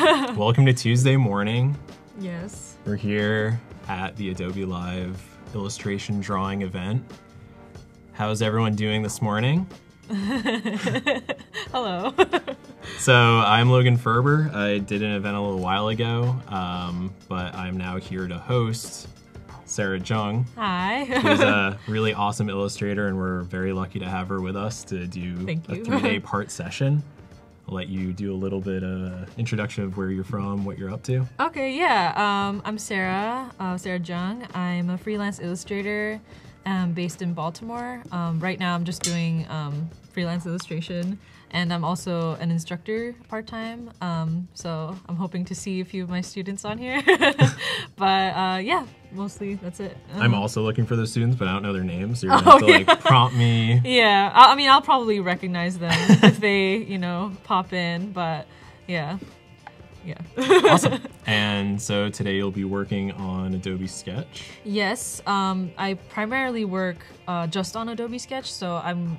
Welcome to Tuesday morning. Yes. We're here at the Adobe Live illustration drawing event. How's everyone doing this morning? Hello. So I'm Logan Ferber. I did an event a little while ago, but I'm now here to host Sarah Jung. Hi. Who's a really awesome illustrator, and we're very lucky to have her with us to do a 3-day part session. I'll let you do a little bit of introduction of where you're from, what you're up to. Okay, yeah. I'm Sarah, Sarah Jung. I'm a freelance illustrator based in Baltimore. Right now I'm just doing freelance illustration, and I'm also an instructor part-time. So I'm hoping to see a few of my students on here. But yeah, mostly that's it. I'm also looking for those students, but I don't know their names, so you're gonna have to like prompt me. Yeah, I mean, I'll probably recognize them if they, pop in, but yeah. Yeah. Awesome. And so today you'll be working on Adobe Sketch. Yes, I primarily work just on Adobe Sketch, so I'm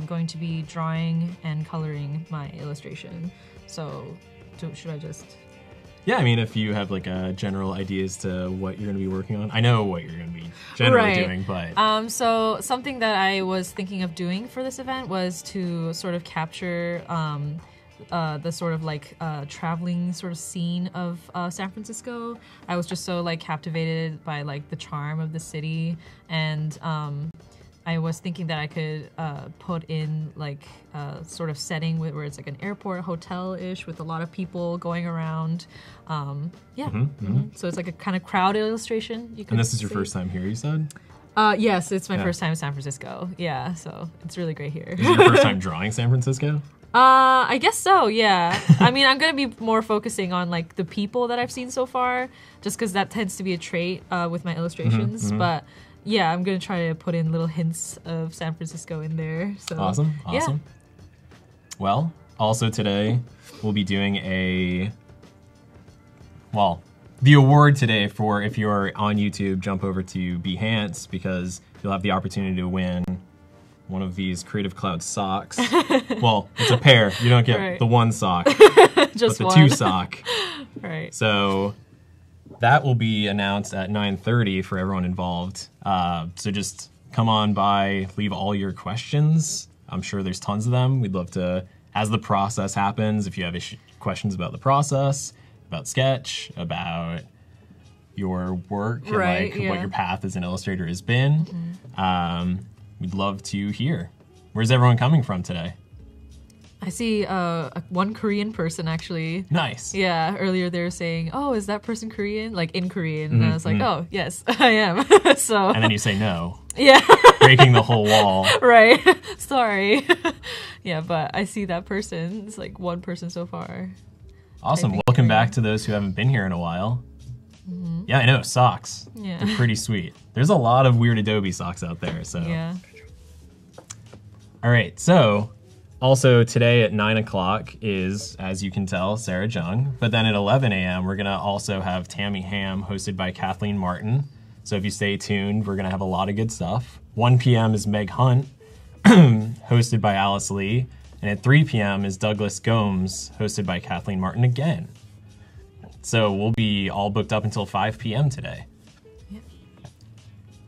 going to be drawing and coloring my illustration. So should I just... Yeah, I mean, if you have like a general idea as to what you're going to be working on. I know what you're going to be generally doing, but... So something that I was thinking of doing for this event was to sort of capture the sort of like traveling sort of scene of San Francisco. I was just so like captivated by like the charm of the city, and I was thinking that I could put in like a sort of setting where it's like an airport hotel-ish with a lot of people going around. So it's like a kind of crowd illustration. You could And this is your say. first time here, you said? Yes, it's my first time in San Francisco. Yeah, so it's really great here. Is it your first time drawing San Francisco? I guess so, yeah. I mean, I'm gonna be more focusing on like the people that I've seen so far, just because that tends to be a trait with my illustrations. But yeah, I'm gonna try to put in little hints of San Francisco in there. So Awesome. Yeah. Well, also today we'll be doing the award today for, if you're on YouTube, jump over to Behance, because you'll have the opportunity to win one of these Creative Cloud socks. Well, it's a pair. You don't get the one sock, just but the one. 2 sock. Right. So that will be announced at 9:30 for everyone involved. So just come on by, leave all your questions. I'm sure there's tons of them. We'd love to, as the process happens, if you have questions about the process, about Sketch, about your work, and like what your path as an illustrator has been, we'd love to hear. Where's everyone coming from today? I see one Korean person actually. Nice. Yeah, earlier they were saying, "Oh, is that person Korean?" Like in Korean, and I was like, "Oh, yes, I am." So. And then you say no. Yeah. Breaking the whole wall. Right. Sorry. Yeah, but I see that person. It's like one person so far. Awesome. Welcome back to those who haven't been here in a while. Yeah, I know, socks. Yeah. They're pretty sweet. There's a lot of weird Adobe socks out there, so. Yeah. All right, so also today at 9 o'clock is, as you can tell, Sarah Jung. But then at 11 a.m., we're gonna also have Tammy Ham, hosted by Kathleen Martin. So if you stay tuned, we're gonna have a lot of good stuff. 1 p.m. is Meg Hunt, hosted by Alice Lee. And at 3 p.m. is Douglas Gomes, hosted by Kathleen Martin again. So we'll be all booked up until 5 p.m. today. Yeah.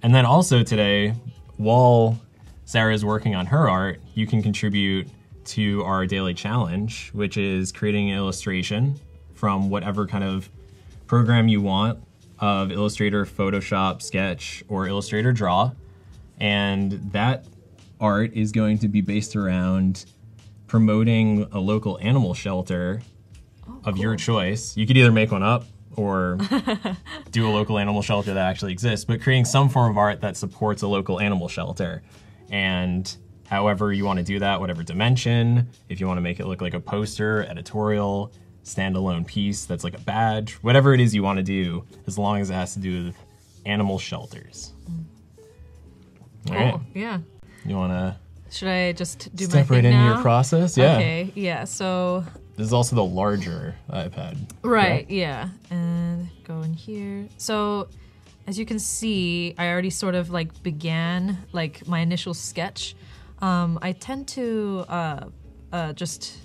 And then also today, while Sarah's working on her art, you can contribute to our daily challenge, which is creating an illustration from whatever kind of program you want of Illustrator, Photoshop, Sketch, or Illustrator Draw. And that art is going to be based around promoting a local animal shelter of your choice. You could either make one up or do a local animal shelter that actually exists, but creating some form of art that supports a local animal shelter. And however you want to do that, whatever dimension, if you want to make it look like a poster, editorial, standalone piece that's like a badge, whatever it is you want to do, as long as it has to do with animal shelters. All right. Yeah. You want to Should I just do my step thing right into now? your process? Yeah. Okay, yeah, so... This is also the larger iPad. Right, correct? yeah. And go in here. So, as you can see, I already sort of like began like my initial sketch. I tend to just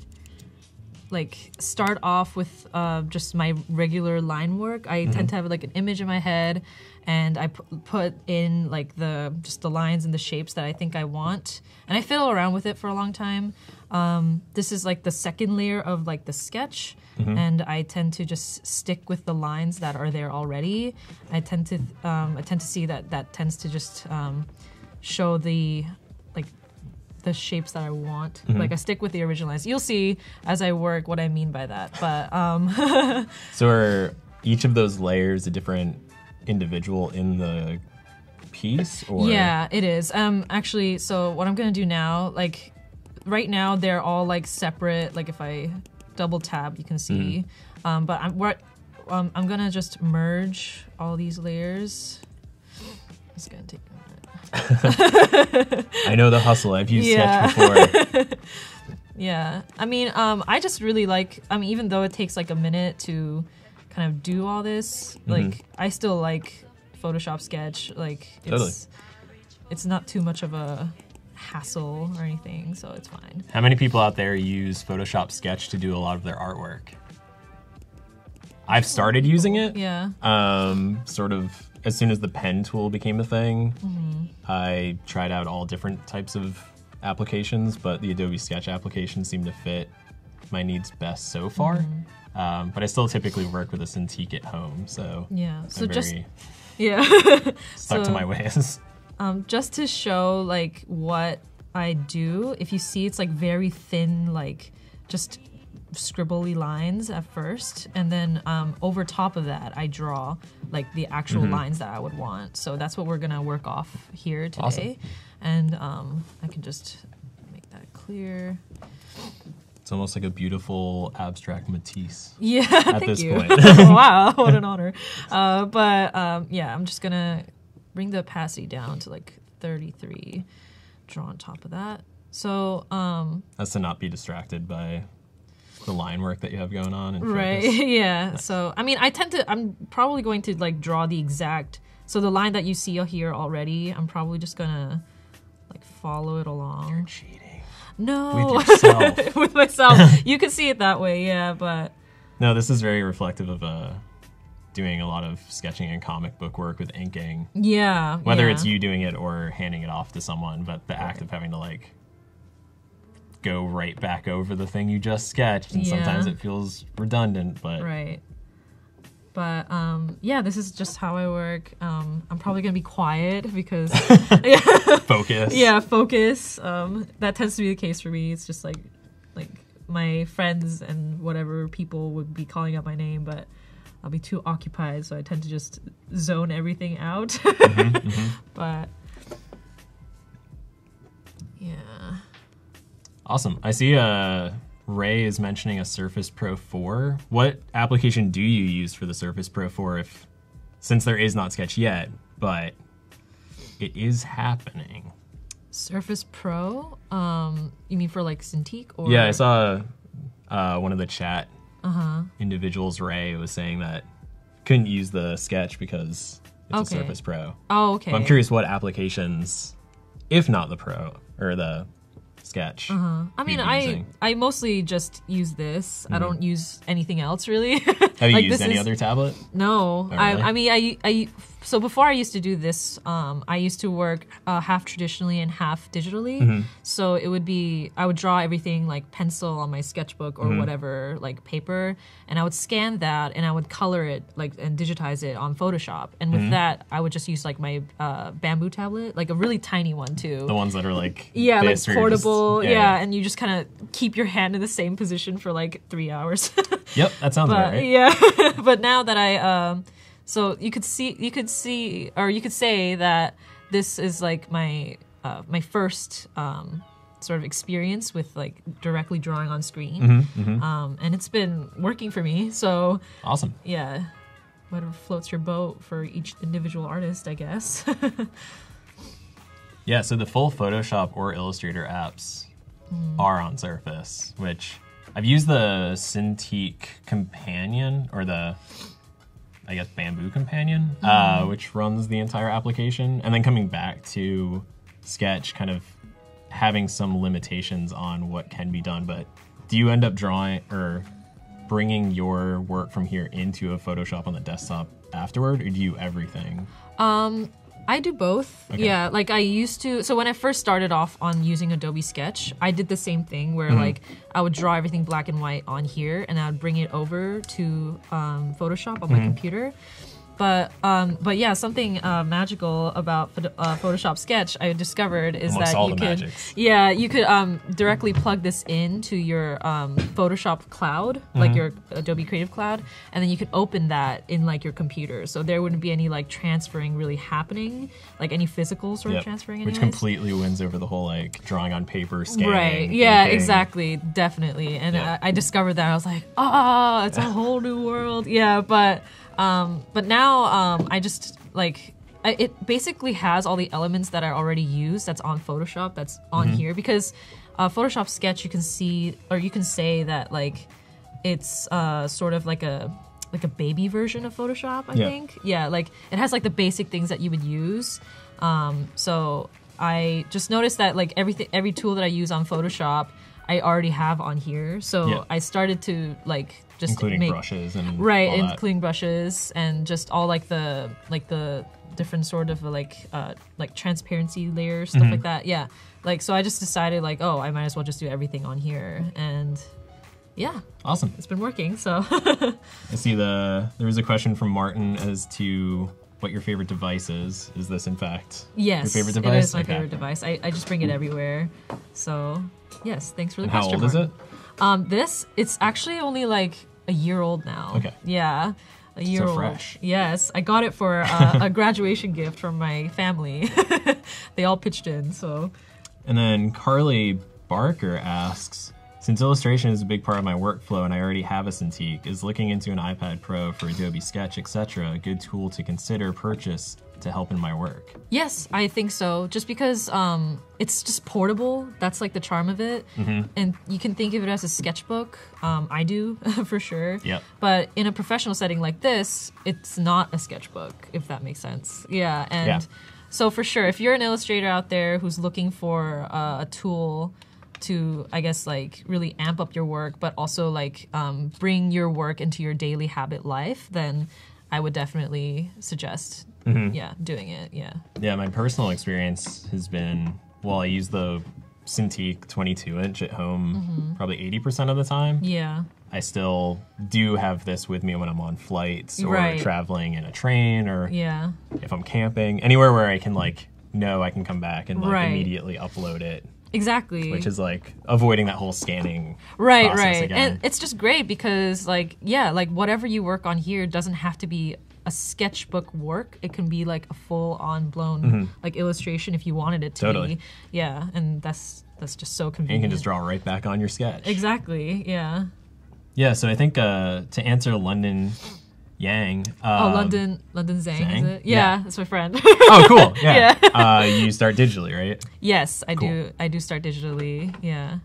like start off with just my regular line work. I tend to have like an image in my head, and I put in like the lines and the shapes that I think I want, and I fiddle around with it for a long time. This is like the second layer of like the sketch, and I tend to just stick with the lines that are there already. I tend to see that tends to just show the shapes that I want. Like I stick with the original lines. You'll see as I work what I mean by that. But so are each of those layers a different individual in the piece? Or yeah, it is. Actually, so what I'm gonna do now, like right now they're all like separate. Like if I double tap, you can see. But I'm gonna just merge all these layers. It's gonna take a minute. I know the hustle. I've used Sketch before. Yeah. I mean, I just really like, even though it takes like a minute to kind of do all this, like, I still like Photoshop Sketch. Like, it's not too much of a hassle or anything, so it's fine. How many people out there use Photoshop Sketch to do a lot of their artwork? I've started using it. Yeah. Sort of as soon as the pen tool became a thing, I tried out all different types of applications, but the Adobe Sketch application seemed to fit my needs best so far. But I still typically work with a Cintiq at home, so yeah. So I'm just stuck to my ways. Just to show like what I do, if you see, it's like very thin, like just scribbly lines at first, and then over top of that I draw like the actual lines that I would want. So that's what we're gonna work off here today. Awesome. And I can just make that clear. It's almost like a beautiful abstract Matisse. Yeah, at thank this you. point. Wow, what an honor. Yeah, I'm just gonna bring the opacity down to like 33. Draw on top of that. So that's to not be distracted by the line work that you have going on. Right. Yeah. Nice. So I mean, I'm probably going to like draw the exact. So the line that you see here already, I'm probably just gonna like follow it along. You're cheating. No. With yourself. With myself. You can see it that way, yeah, but no, this is very reflective of doing a lot of sketching and comic book work with inking. Yeah. Whether it's you doing it or handing it off to someone, but the act of having to like go right back over the thing you just sketched, and sometimes it feels redundant, but right. But yeah, this is just how I work. I'm probably gonna be quiet because focus. Yeah, focus. That tends to be the case for me. It's just like my friends and whatever people would be calling out my name, but I'll be too occupied, so I tend to just zone everything out. But yeah. Awesome. I see Ray is mentioning a Surface Pro 4. What application do you use for the Surface Pro 4 since there is not Sketch yet, but it is happening? Surface Pro? You mean for like Cintiq? Or? Yeah, I saw one of the chat individuals, Ray, was saying that couldn't use the Sketch because it's a Surface Pro. Oh, okay. But I'm curious what applications, if not the Pro, or the Sketch. I mean, I mostly just use this. I don't use anything else really. Have you used any other tablet? No. Oh, really? I mean, so before I used to do this, I used to work half traditionally and half digitally. So it would be, I would draw everything like pencil on my sketchbook or whatever, like paper, and I would scan that and I would color it like and digitize it on Photoshop. And with that, I would just use like my bamboo tablet, like a really tiny one too. The ones that are like like portable. And you just kind of keep your hand in the same position for like 3 hours. Yep, that sounds about right. Yeah, but now that I so you could see, or you could say that this is like my my first sort of experience with like directly drawing on screen, and it's been working for me. So awesome. Yeah, whatever floats your boat for each individual artist, I guess. Yeah, so the full Photoshop or Illustrator apps are on Surface, which I've used the Cintiq Companion, or the, I guess, Bamboo Companion, which runs the entire application. And then coming back to Sketch, kind of having some limitations on what can be done, but do you end up drawing or bringing your work from here into a Photoshop on the desktop afterward, or do you everything? I do both. Okay. Yeah, like I used to. So when I first started off on using Adobe Sketch, I did the same thing where like I would draw everything black and white on here, and I would bring it over to Photoshop on my computer. But yeah, something magical about Photoshop Sketch I discovered is Amongst that all you the could, magics. yeah, you could directly plug this into your Photoshop Cloud, like your Adobe Creative Cloud, and then you could open that in like your computer. So there wouldn't be any like transferring really happening, like any physical sort of transferring. Which anyways. completely wins over the whole like drawing on paper, scanning. Right. Yeah. inking. Exactly. Definitely. And Yeah. I discovered that I was like, it's a whole new world. Yeah. But now I just like it basically has all the elements that I already use that's on Photoshop that's on here because Photoshop Sketch you can see or you can say that like it's sort of like a baby version of Photoshop. I think. Yeah. Like it has like the basic things that you would use. So I just noticed that like every tool that I use on Photoshop, I already have on here. So I started to like just including make brushes and all including brushes and just all like the different sort of like transparency layers, stuff like that. Yeah. Like so I just decided like, I might as well just do everything on here and yeah. Awesome. It's been working, so I see there was a question from Martin as to what your favorite device is. Is this in fact yes, your favorite device? It is my favorite device. I just bring it everywhere. So yes, thanks for the And question. how old Martin. is it? It's actually only like a year old now. Okay. Yeah. A year old. Fresh. Yes. I got it for a graduation gift from my family. They all pitched in, so. And then Carly Barker asks, since illustration is a big part of my workflow and I already have a Cintiq, is looking into an iPad Pro for Adobe Sketch, etc. a good tool to consider purchase to help in my work? Yes, I think so. Just because it's just portable. That's like the charm of it. And you can think of it as a sketchbook. I do, for sure. Yep. But in a professional setting like this, it's not a sketchbook, if that makes sense. Yeah. And so for sure, if you're an illustrator out there who's looking for a tool to, I guess, like really amp up your work, but also like bring your work into your daily habit life, then I would definitely suggest, doing it. Yeah. Yeah, my personal experience has been, I use the Cintiq 22-inch at home probably 80% of the time. Yeah. I still do have this with me when I'm on flights or traveling in a train or if I'm camping, anywhere where I can know I can come back and immediately upload it. Exactly. Which is like avoiding that whole scanning right, process again. And it's just great because whatever you work on here doesn't have to be a sketchbook work. It can be like a full-on blown like illustration if you wanted it to be. Yeah, and that's just so convenient. And you can just draw right back on your sketch. Exactly. Yeah. Yeah, so I think to answer London Yang. London Zhang, is it? Yeah, that's my friend. Oh, cool. Yeah. You start digitally, right? Yes, I do. I do start digitally. Yeah.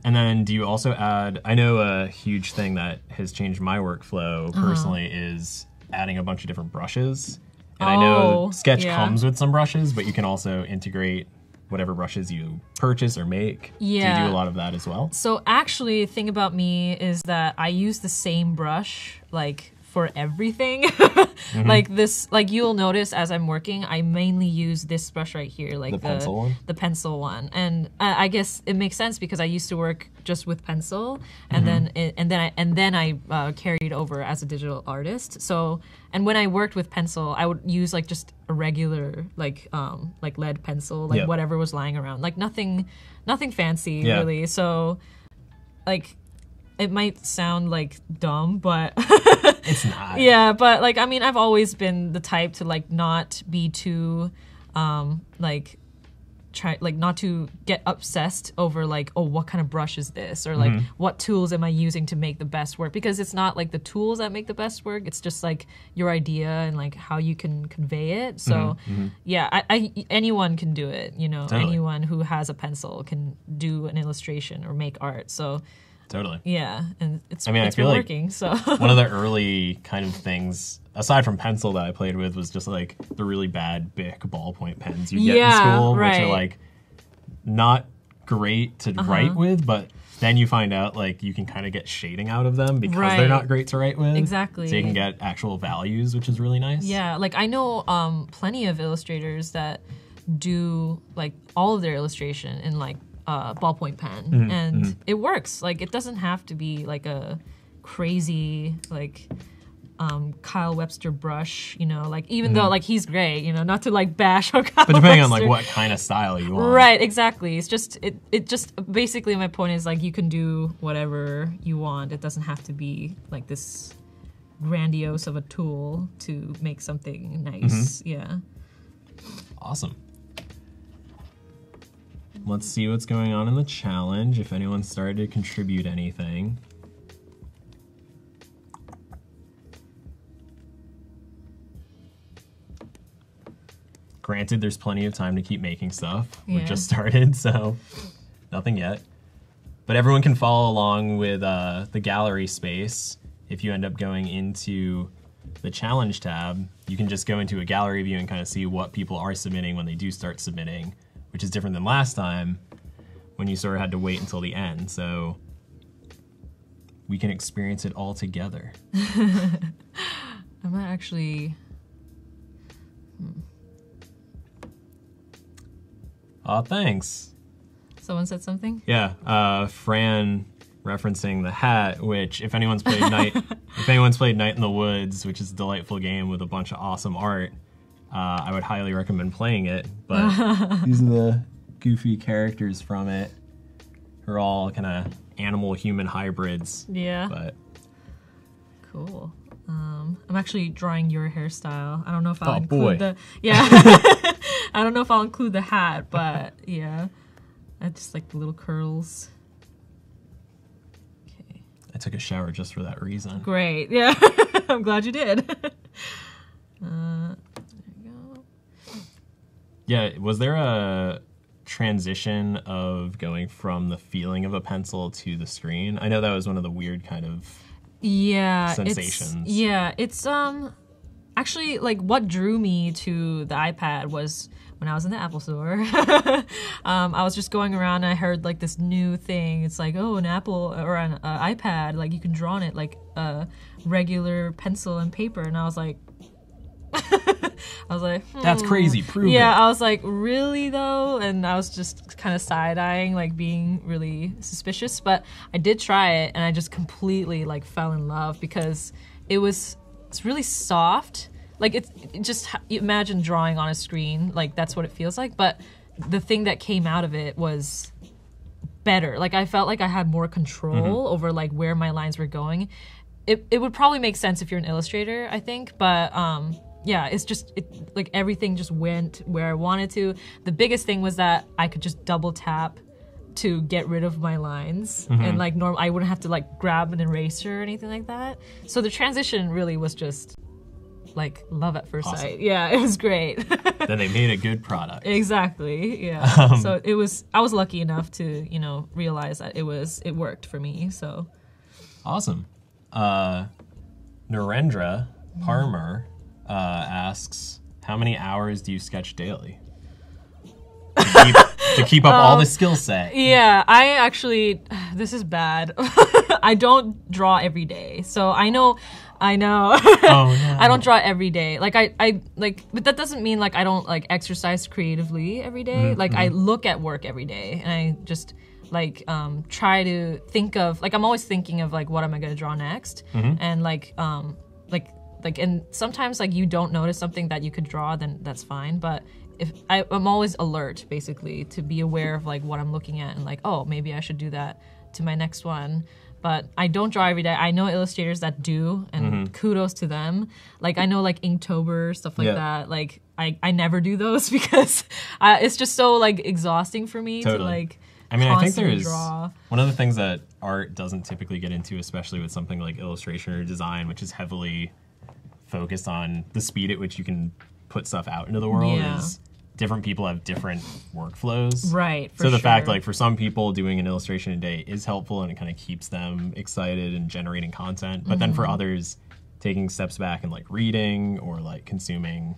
And then do you also add, I know a huge thing that has changed my workflow personally is adding a bunch of different brushes. And I know Sketch comes with some brushes, but you can also integrate whatever brushes you purchase or make. Yeah. Do you do a lot of that as well? So actually, the thing about me is that I use the same brush for everything. Like you'll notice as I'm working, I mainly use this brush right here, like the pencil one. The pencil one, and I guess it makes sense because I used to work just with pencil, and then I carried over as a digital artist. So, and when I worked with pencil, I would use just a regular like lead pencil, whatever was lying around, like nothing fancy really. So, it might sound dumb, but it's not. Yeah, but I've always been the type to not be too not to get obsessed over what kind of brush is this, or what tools am I using to make the best work, because it's not the tools that make the best work, it's just your idea and how you can convey it. So yeah, anyone can do it, Totally. Anyone who has a pencil can do an illustration or make art. So totally. yeah, and it's I feel been working. So one of the early kind of things, aside from pencil, that I played with was just the really bad Bic ballpoint pens you get in school, which are not great to write with, but then you find out like you can kind of get shading out of them because Right. they're not great to write with. Exactly. So you can get actual values, which is really nice. Yeah, like I know plenty of illustrators that do like all of their illustration in like ballpoint pen, and it works. Like it doesn't have to be like a crazy like Kyle Webster brush, you know, like even though like he's great, you know, not to like bash on Kyle But depending on Webster. like what kind of style you want. Right, exactly. It's just it just basically my point is like you can do whatever you want. It doesn't have to be like this grandiose of a tool to make something nice. Yeah. Awesome. Let's see what's going on in the challenge, if anyone started to contribute anything. Granted, there's plenty of time to keep making stuff. We've Yeah. just started, so nothing yet. But everyone can follow along with the gallery space. If you end up going into the challenge tab, you can just go into a gallery view and kind of see what people are submitting when they do start submitting, which is different than last time when you sort of had to wait until the end. So we can experience it all together. I might actually Aw, thanks. someone said something? Yeah, Fran referencing the hat, which if anyone's played Night in the Woods, which is a delightful game with a bunch of awesome art, I would highly recommend playing it. But these are the goofy characters from it, who are all kind of animal-human hybrids. Yeah. But Cool. I'm actually drawing your hairstyle. I don't know if I'll Oh, include boy. I don't know if I'll include the hat, but yeah. I just like the little curls. Okay. I took a shower just for that reason. Great. Yeah. I'm glad you did. There you go. Yeah, was there a transition of going from the feeling of a pencil to the screen? I know that was one of the weird kind of Yeah. sensations. It's actually like what drew me to the iPad was when I was in the Apple store. I was just going around and I heard like this new thing. It's like, oh, an Apple or an iPad, like you can draw on it like a regular pencil and paper. And I was like, That's crazy. Prove it. yeah, I was like, really though? And I was just kind of side-eyeing, like being really suspicious. But I did try it and I just completely like fell in love because it's really soft. Like it just, you imagine drawing on a screen, like that's what it feels like. But the thing that came out of it was better. Like I felt like I had more control over like where my lines were going. It would probably make sense if you're an illustrator, I think. But yeah, it's just like everything just went where I wanted to. The biggest thing was that I could just double tap to get rid of my lines, and like I wouldn't have to like grab an eraser or anything like that. So the transition really was just like love at first Awesome. sight. Yeah, it was great. Then they made a good product. Exactly. Yeah. So I was lucky enough to, realize that it worked for me. So Awesome. Narendra Parmer asks, how many hours do you sketch daily? To keep up all the skill set. yeah, I actually, this is bad. I don't draw every day. So I know. Oh no. I don't draw every day. Like I but that doesn't mean like I don't like exercise creatively every day. Like I look at work every day and I just like try to think of like I'm always thinking of like what am I gonna draw next, and like and sometimes like you don't notice something that you could draw, then that's fine. But if I'm always alert basically to be aware of like what I'm looking at and like, oh, maybe I should do that to my next one. But I don't draw every day. I know illustrators that do, and kudos to them. Like I know like Inktober, stuff like that. Like I never do those because it's just so like exhausting for me to like I mean, I think constantly there's draw. one of the things that art doesn't typically get into, especially with something like illustration or design, which is heavily focused on the speed at which you can put stuff out into the world, Yeah. is different people have different workflows. Right. For So the fact, sure. like, for some people, doing an illustration a day is helpful and it kind of keeps them excited and generating content. But then for others, taking steps back and like reading or like consuming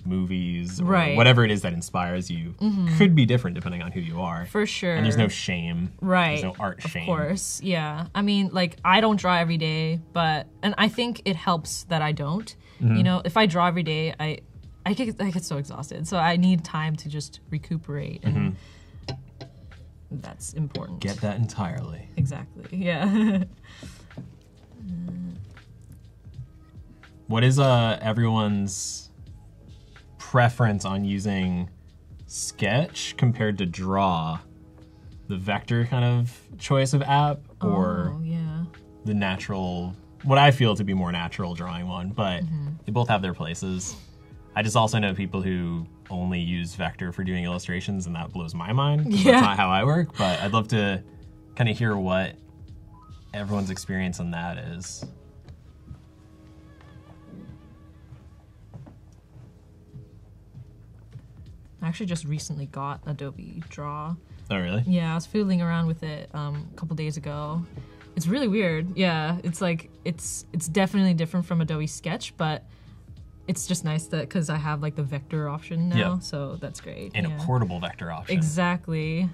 movies, or Right. whatever it is that inspires you could be different depending on who you are. For sure. And there's no shame. Right. There's no art shame. Of course, yeah. I mean, like, I don't draw every day, and I think it helps that I don't. You know, if I draw every day, I get so exhausted. So I need time to just recuperate, and that's important. Get that entirely. Exactly, yeah. What is everyone's preference on using Sketch compared to Draw? The vector kind of choice of app, or yeah. the natural, what I feel to be more natural drawing one, but they both have their places. I just also know people who only use vector for doing illustrations, and that blows my mind. Yeah. That's not how I work, but I'd love to kind of hear what everyone's experience on that is. I actually just recently got Adobe Draw. Oh, really? Yeah, I was fiddling around with it a couple days ago. It's really weird. Yeah, it's like it's definitely different from Adobe Sketch, but it's just nice that because I have like the vector option now, so that's great. And a portable vector option. Exactly.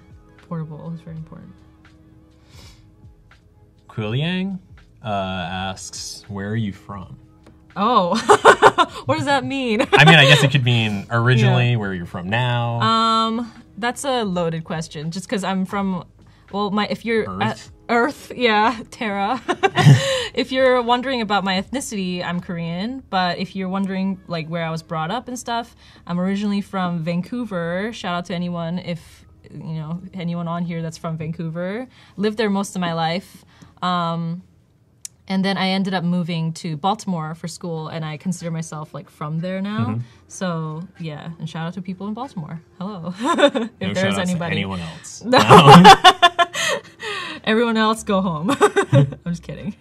Portable is very important. Quiliang asks, where are you from? Oh, what does that mean? I mean, I guess it could mean originally where you're from now. That's a loaded question. Just because I'm from, well, if you're Earth? Earth, yeah, Terra. If you're wondering about my ethnicity, I'm Korean. But if you're wondering like where I was brought up and stuff, I'm originally from Vancouver. Shout out to anyone if you know anyone on here that's from Vancouver. Lived there most of my life. And then I ended up moving to Baltimore for school, and I consider myself like from there now. So yeah, and shout out to people in Baltimore. Hello, if No there's shout-outs to anybody. anyone else. No. Everyone else, go home. I'm just kidding.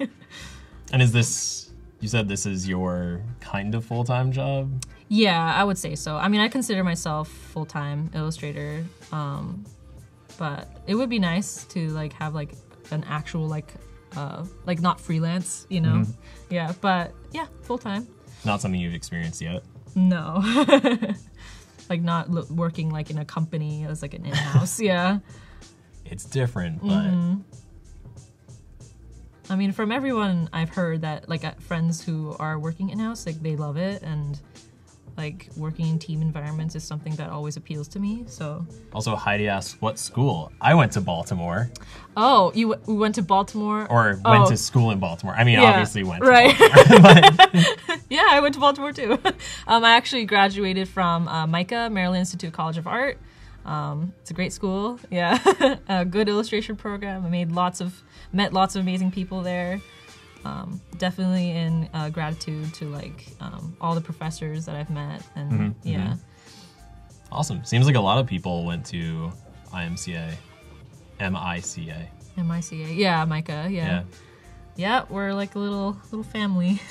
And is this, you said this is your kind of full-time job? Yeah, I would say so. I mean, I consider myself full-time illustrator, but it would be nice to like have like an actual like not freelance, you know? Yeah, but yeah, full-time. Not something you've experienced yet? No. Like not working like in a company as like an in-house, yeah. It's different, but... I mean, from everyone I've heard that, like friends who are working in-house, like they love it, and like working in team environments is something that always appeals to me, so. Also, Heidi asks, what school? I went to Baltimore. Oh, we went to Baltimore? Or went to school in Baltimore. I mean, Yeah, obviously went to right. Baltimore. Yeah, I went to Baltimore too. I actually graduated from MICA, Maryland Institute College of Art. It's a great school, yeah. A good illustration program. I met lots of amazing people there. Definitely in gratitude to like all the professors that I've met, and yeah. Awesome. Seems like a lot of people went to IMCA. M-I-C-A. M-I-C-A. Yeah, MICA, yeah. Yeah, we're like a little family.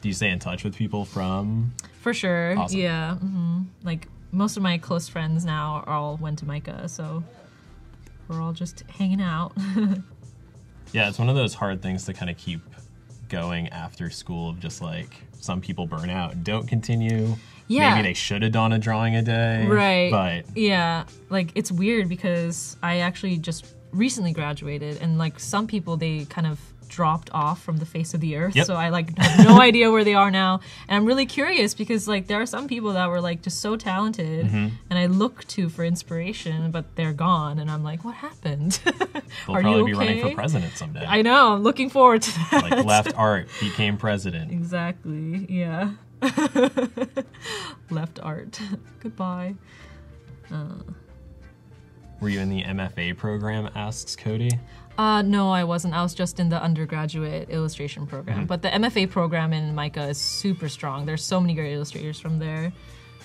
Do you stay in touch with people from? For sure. Awesome. Yeah. Like most of my close friends now all went to MICA, so we're all just hanging out. Yeah, it's one of those hard things to kind of keep going after school, of just like some people burn out and don't continue. Yeah. Maybe they should have done a drawing a day. Right. But yeah, like it's weird because I actually just recently graduated, and like some people, they kind of dropped off from the face of the earth. Yep. So I like have no idea where they are now. And I'm really curious because like there are some people that were like just so talented and I look to for inspiration, but they're gone. And I'm like, what happened? they'll Are probably you be okay? running for president someday. I know. I'm looking forward to that. Like left art became president. Exactly. Yeah. Left art. Goodbye. Were you in the MFA program, asks Cody? No, I wasn't. I was just in the undergraduate illustration program. But the MFA program in MICA is super strong. There's so many great illustrators from there.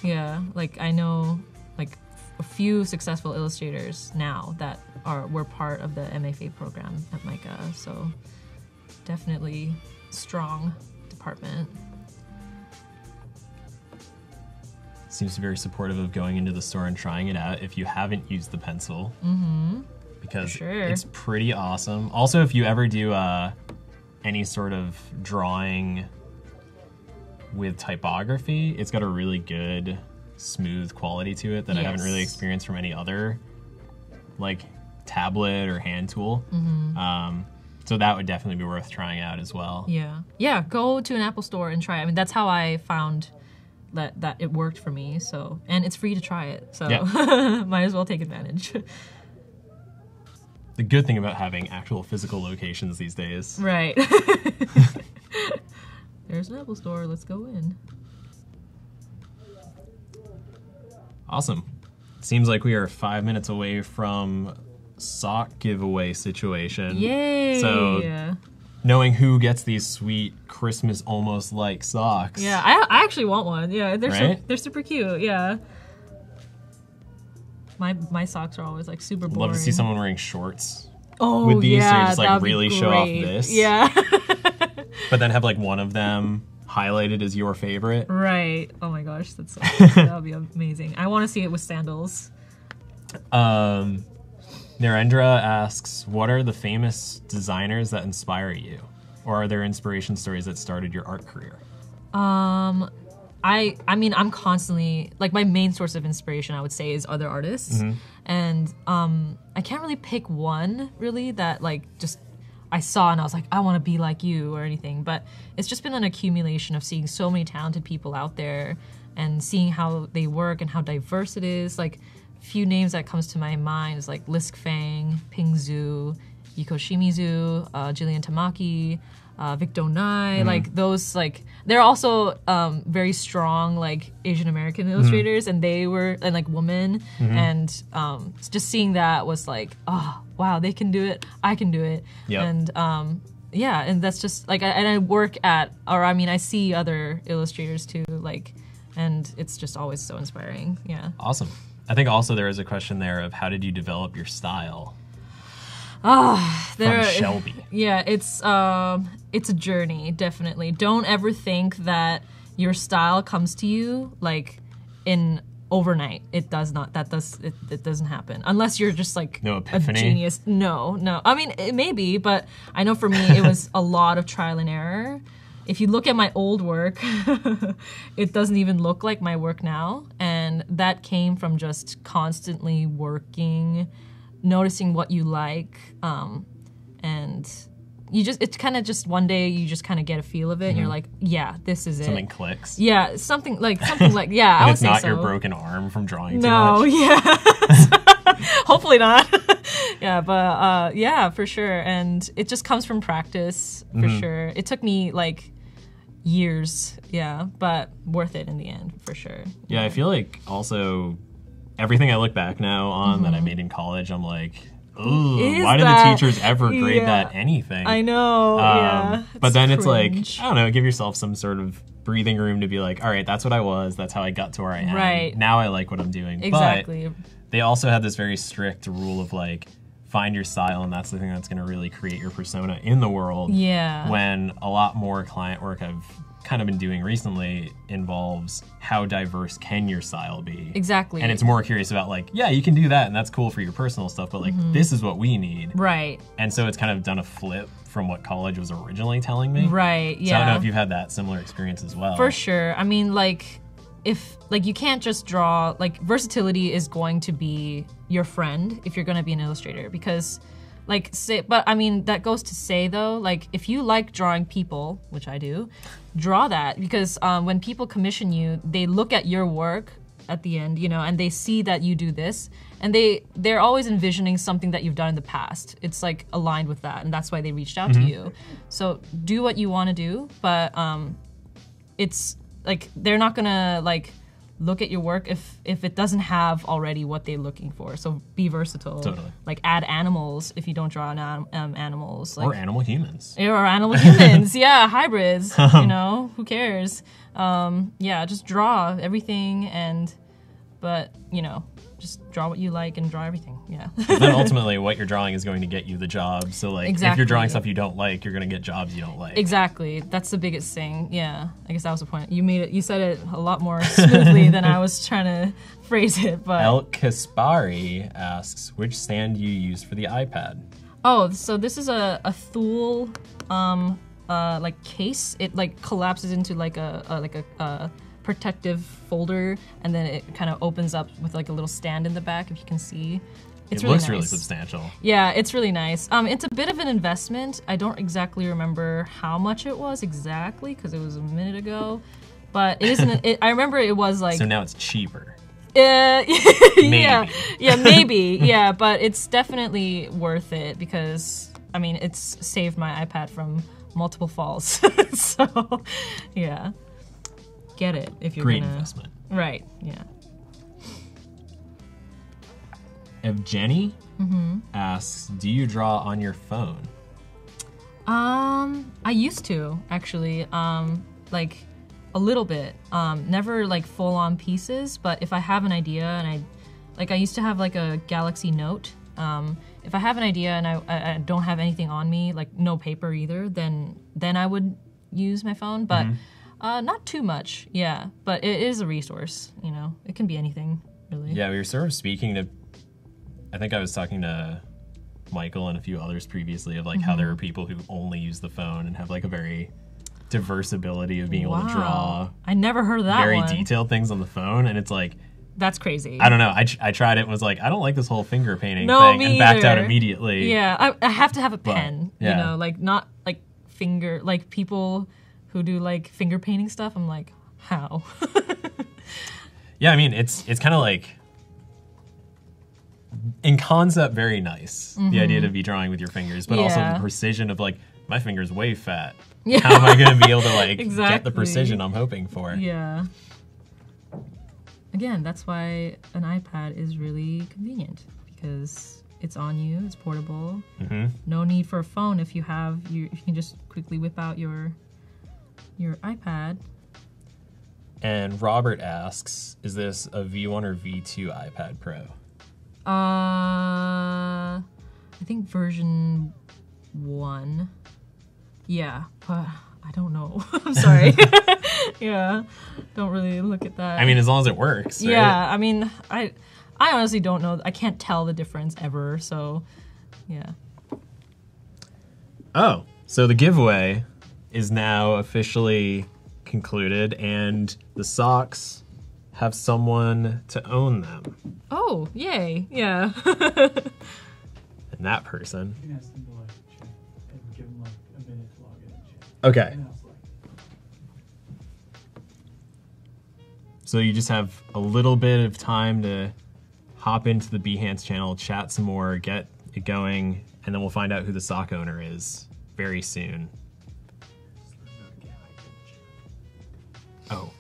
Yeah, like I know like a few successful illustrators now that were part of the MFA program at MICA. So definitely strong department. Seems very supportive of going into the store and trying it out if you haven't used the pencil. Because sure. It's pretty awesome. Also, if you ever do any sort of drawing with typography, it's got a really good, smooth quality to it that I haven't really experienced from any other, like, tablet or hand tool. So that would definitely be worth trying out as well. Yeah. Yeah, go to an Apple store and try it. I mean, that's how I found that it worked for me. So, and it's free to try it. So might as well take advantage. The good thing about having actual physical locations these days. Right. There's an Apple store. Let's go in. Awesome. Seems like we are 5 minutes away from sock giveaway situation. Yay! So knowing who gets these sweet Christmas almost like socks. Yeah, I actually want one. Yeah, they're they're super cute. Yeah. My socks are always like super boring. Love to see someone wearing shorts. Oh, with these, yeah, so you just like really show off this. Yeah. But then have like one of them highlighted as your favorite. Right. Oh my gosh, that's so that would be amazing. I want to see it with sandals. Narendra asks, what are the famous designers that inspire you? Or are there inspiration stories that started your art career? I mean, I'm constantly, like, my main source of inspiration, I would say, is other artists. And I can't really pick one, really, that, like, just I saw and I was like, I want to be like you or anything. But it's just been an accumulation of seeing so many talented people out there and seeing how they work and how diverse it is. Like, few names that comes to my mind is, like, Lisk Fang, Ping Zhu, Yiko Shimizu, Jillian Tamaki, Victo Nai, like those, like, they're also very strong, like, Asian American illustrators, and they were, and like women, and just seeing that was like, oh wow, they can do it, I can do it, and yeah, and that's just like, and I work at, or I mean, I see other illustrators too, like, and it's just always so inspiring. Yeah. Awesome. I think also there is a question there of how did you develop your style? From Shelby. Yeah, it's a journey, definitely. Don't ever think that your style comes to you like in overnight. It does not. It doesn't happen unless you're just like no epiphany. A genius. No. I mean, it may be, but I know for me it was a lot of trial and error. If you look at my old work, it doesn't even look like my work now, and that came from just constantly working, noticing what you like, and you just, it's kind of just one day you just kind of get a feel of it and you're like, yeah, this is it. Something clicks. Yeah, something like, yeah, and I would it's say not so. your broken arm from drawing too No, much. yeah. Hopefully not. Yeah, but yeah, for sure. And it just comes from practice, for sure. It took me like years, yeah, but worth it in the end, for sure. Yeah, I feel like also everything I look back now on that I made in college, I'm like, ooh, why did the teachers ever grade that anything? I know, yeah. But then cringe. it's like, I don't know, give yourself some sort of breathing room to be like, all right, that's what I was, that's how I got to where I am. Right. Now I like what I'm doing. Exactly. But they also had this very strict rule of like, find your style, and that's the thing that's going to really create your persona in the world. Yeah. When a lot more client work I've kind of been doing recently involves how diverse can your style be. Exactly. And it's more curious about like, yeah, you can do that and that's cool for your personal stuff, but like this is what we need. Right. And so it's kind of done a flip from what college was originally telling me. Right, yeah. So I don't know if you've had that similar experience as well. For sure. I mean, like, if, like, you can't just draw, like, versatility is going to be your friend if you're going to be an illustrator, because, like, say, but I mean, that goes to say, though, like, if you like drawing people, which I do, draw that, because when people commission you, they look at your work at the end, you know, and they see that you do this, and they're always envisioning something that you've done in the past. It's, like, aligned with that, and that's why they reached out to you. So do what you want to do, but it's, like, they're not gonna, like, look at your work if it doesn't have already what they're looking for. So be versatile. Totally. Like, add animals if you don't draw animals. Like, or animal humans. Or animal humans. Yeah, hybrids. You know, who cares? Yeah, just draw everything, but, you know, just draw what you like and draw everything. Yeah. Then ultimately what you're drawing is going to get you the job. So like if Exactly. you're drawing stuff you don't like, you're going to get jobs you don't like. Exactly. That's the biggest thing. Yeah. I guess that was the point. You said it a lot more smoothly than I was trying to phrase it, but El Kaspari asks, which stand do you use for the iPad? oh, so this is a Thule like case. It like collapses into like a protective folder, and then it kind of opens up with like a little stand in the back, if you can see. It looks nice. really substantial. Yeah, it's really nice. It's a bit of an investment. I don't exactly remember how much it was exactly because it was a minute ago, but it isn't. I remember it was like. So now it's cheaper. Maybe. Yeah, maybe. Yeah, but it's definitely worth it because I mean it's saved my iPad from multiple falls. So, yeah, get it if you're Great gonna. investment. Right. Yeah. If Jenny asks, do you draw on your phone? I used to actually, like a little bit. Never like full on pieces, but if I have an idea and I used to have like a Galaxy Note. If I have an idea and I don't have anything on me, like no paper either, then I would use my phone, but not too much. Yeah, but it is a resource. You know, it can be anything really. Yeah, we were sort of speaking to. I think I was talking to Michael and a few others previously of like how there are people who only use the phone and have like a very diverse ability of being able to draw. I never heard of that very one. detailed things on the phone, and it's like that's crazy. I don't know. I tried it and was like, I don't like this whole finger painting No, thing, me and backed out either. immediately. Yeah, I have to have a pen. yeah. You know, like not like finger like people who do like finger painting stuff. I'm like, how? Yeah, I mean it's kind of like. In concept, very nice. The idea to be drawing with your fingers, but also the precision of like, my finger's way fat. Yeah. How am I going to be able to like get the Exactly. precision I'm hoping for? Yeah. Again, that's why an iPad is really convenient because it's on you, it's portable. No need for a phone if you can just quickly whip out your iPad. And Robert asks, is this a V1 or V2 iPad Pro? I think version 1. Yeah, but I don't know. I'm sorry. Yeah, don't really look at that. I mean, as long as it works, right? Yeah, I mean, I honestly don't know. I can't tell the difference ever, so yeah. Oh, so the giveaway is now officially concluded, and the socks have someone to own them. Oh, yay. Yeah. And that person. You can ask them to like check and give them like a minute to log in and check. Okay. And I was like, So you just have a little bit of time to hop into the Behance channel, chat some more, get it going, and then we'll find out who the sock owner is very soon. Oh.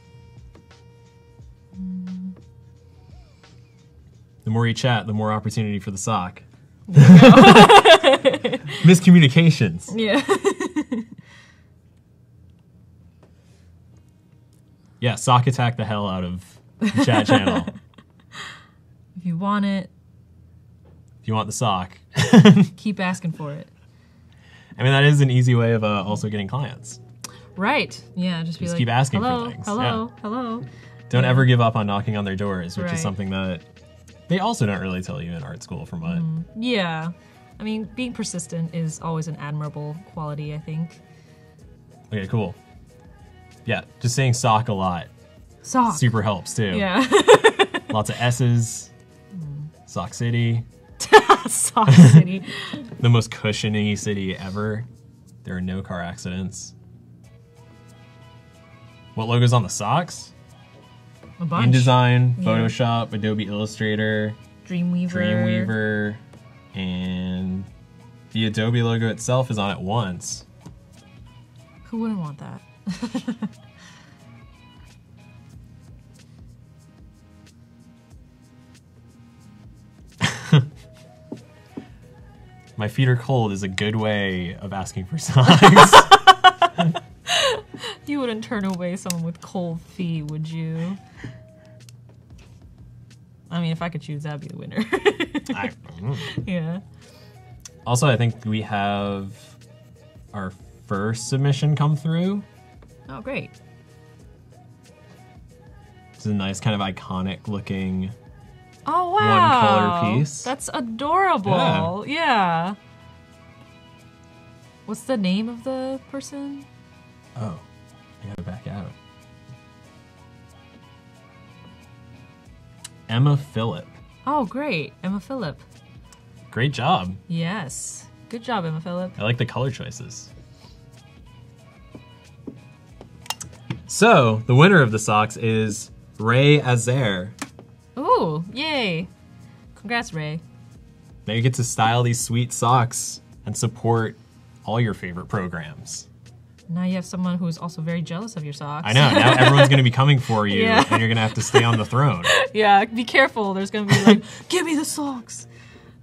The more you chat, the more opportunity for the sock. Miscommunications. Yeah. Yeah, sock attack the hell out of the chat channel. If you want it, If you want the sock. keep asking for it. I mean, that is an easy way of also getting clients. Right. Yeah, just be like, keep asking for hello, things. hello, hello. Don't ever give up on knocking on their doors, which Right. is something that they also don't really tell you in art school from what. Yeah. I mean, being persistent is always an admirable quality, I think. Okay, cool. Yeah, just saying sock a lot Sock. super helps too. Yeah. Lots of S's. Sock City. Sock City. The most cushiony city ever. There are no car accidents. What logo's on the socks? A bunch. InDesign, Yeah. Photoshop, Adobe Illustrator, Dreamweaver. Dreamweaver, and the Adobe logo itself is on it once. Who wouldn't want that? My feet are cold is a good way of asking for signs. You wouldn't turn away someone with cold feet, would you? I mean, if I could choose, that'd be the winner. Yeah. Also, I think we have our first submission come through. Oh, great. It's a nice kind of iconic looking. Oh, wow. color piece. That's adorable. Yeah. What's the name of the person? Oh, I gotta back out. Emma Phillip. Oh, great. Emma Phillip. Great job. Yes. Good job, Emma Phillip. I like the color choices. So, the winner of the socks is Ray Azer. Ooh, yay. Congrats, Ray. Now you get to style these sweet socks and support all your favorite programs. Now you have someone who's also very jealous of your socks. I know, now everyone's gonna be coming for you Yeah. and you're gonna have to stay on the throne. Yeah, be careful. There's gonna be like, give me the socks.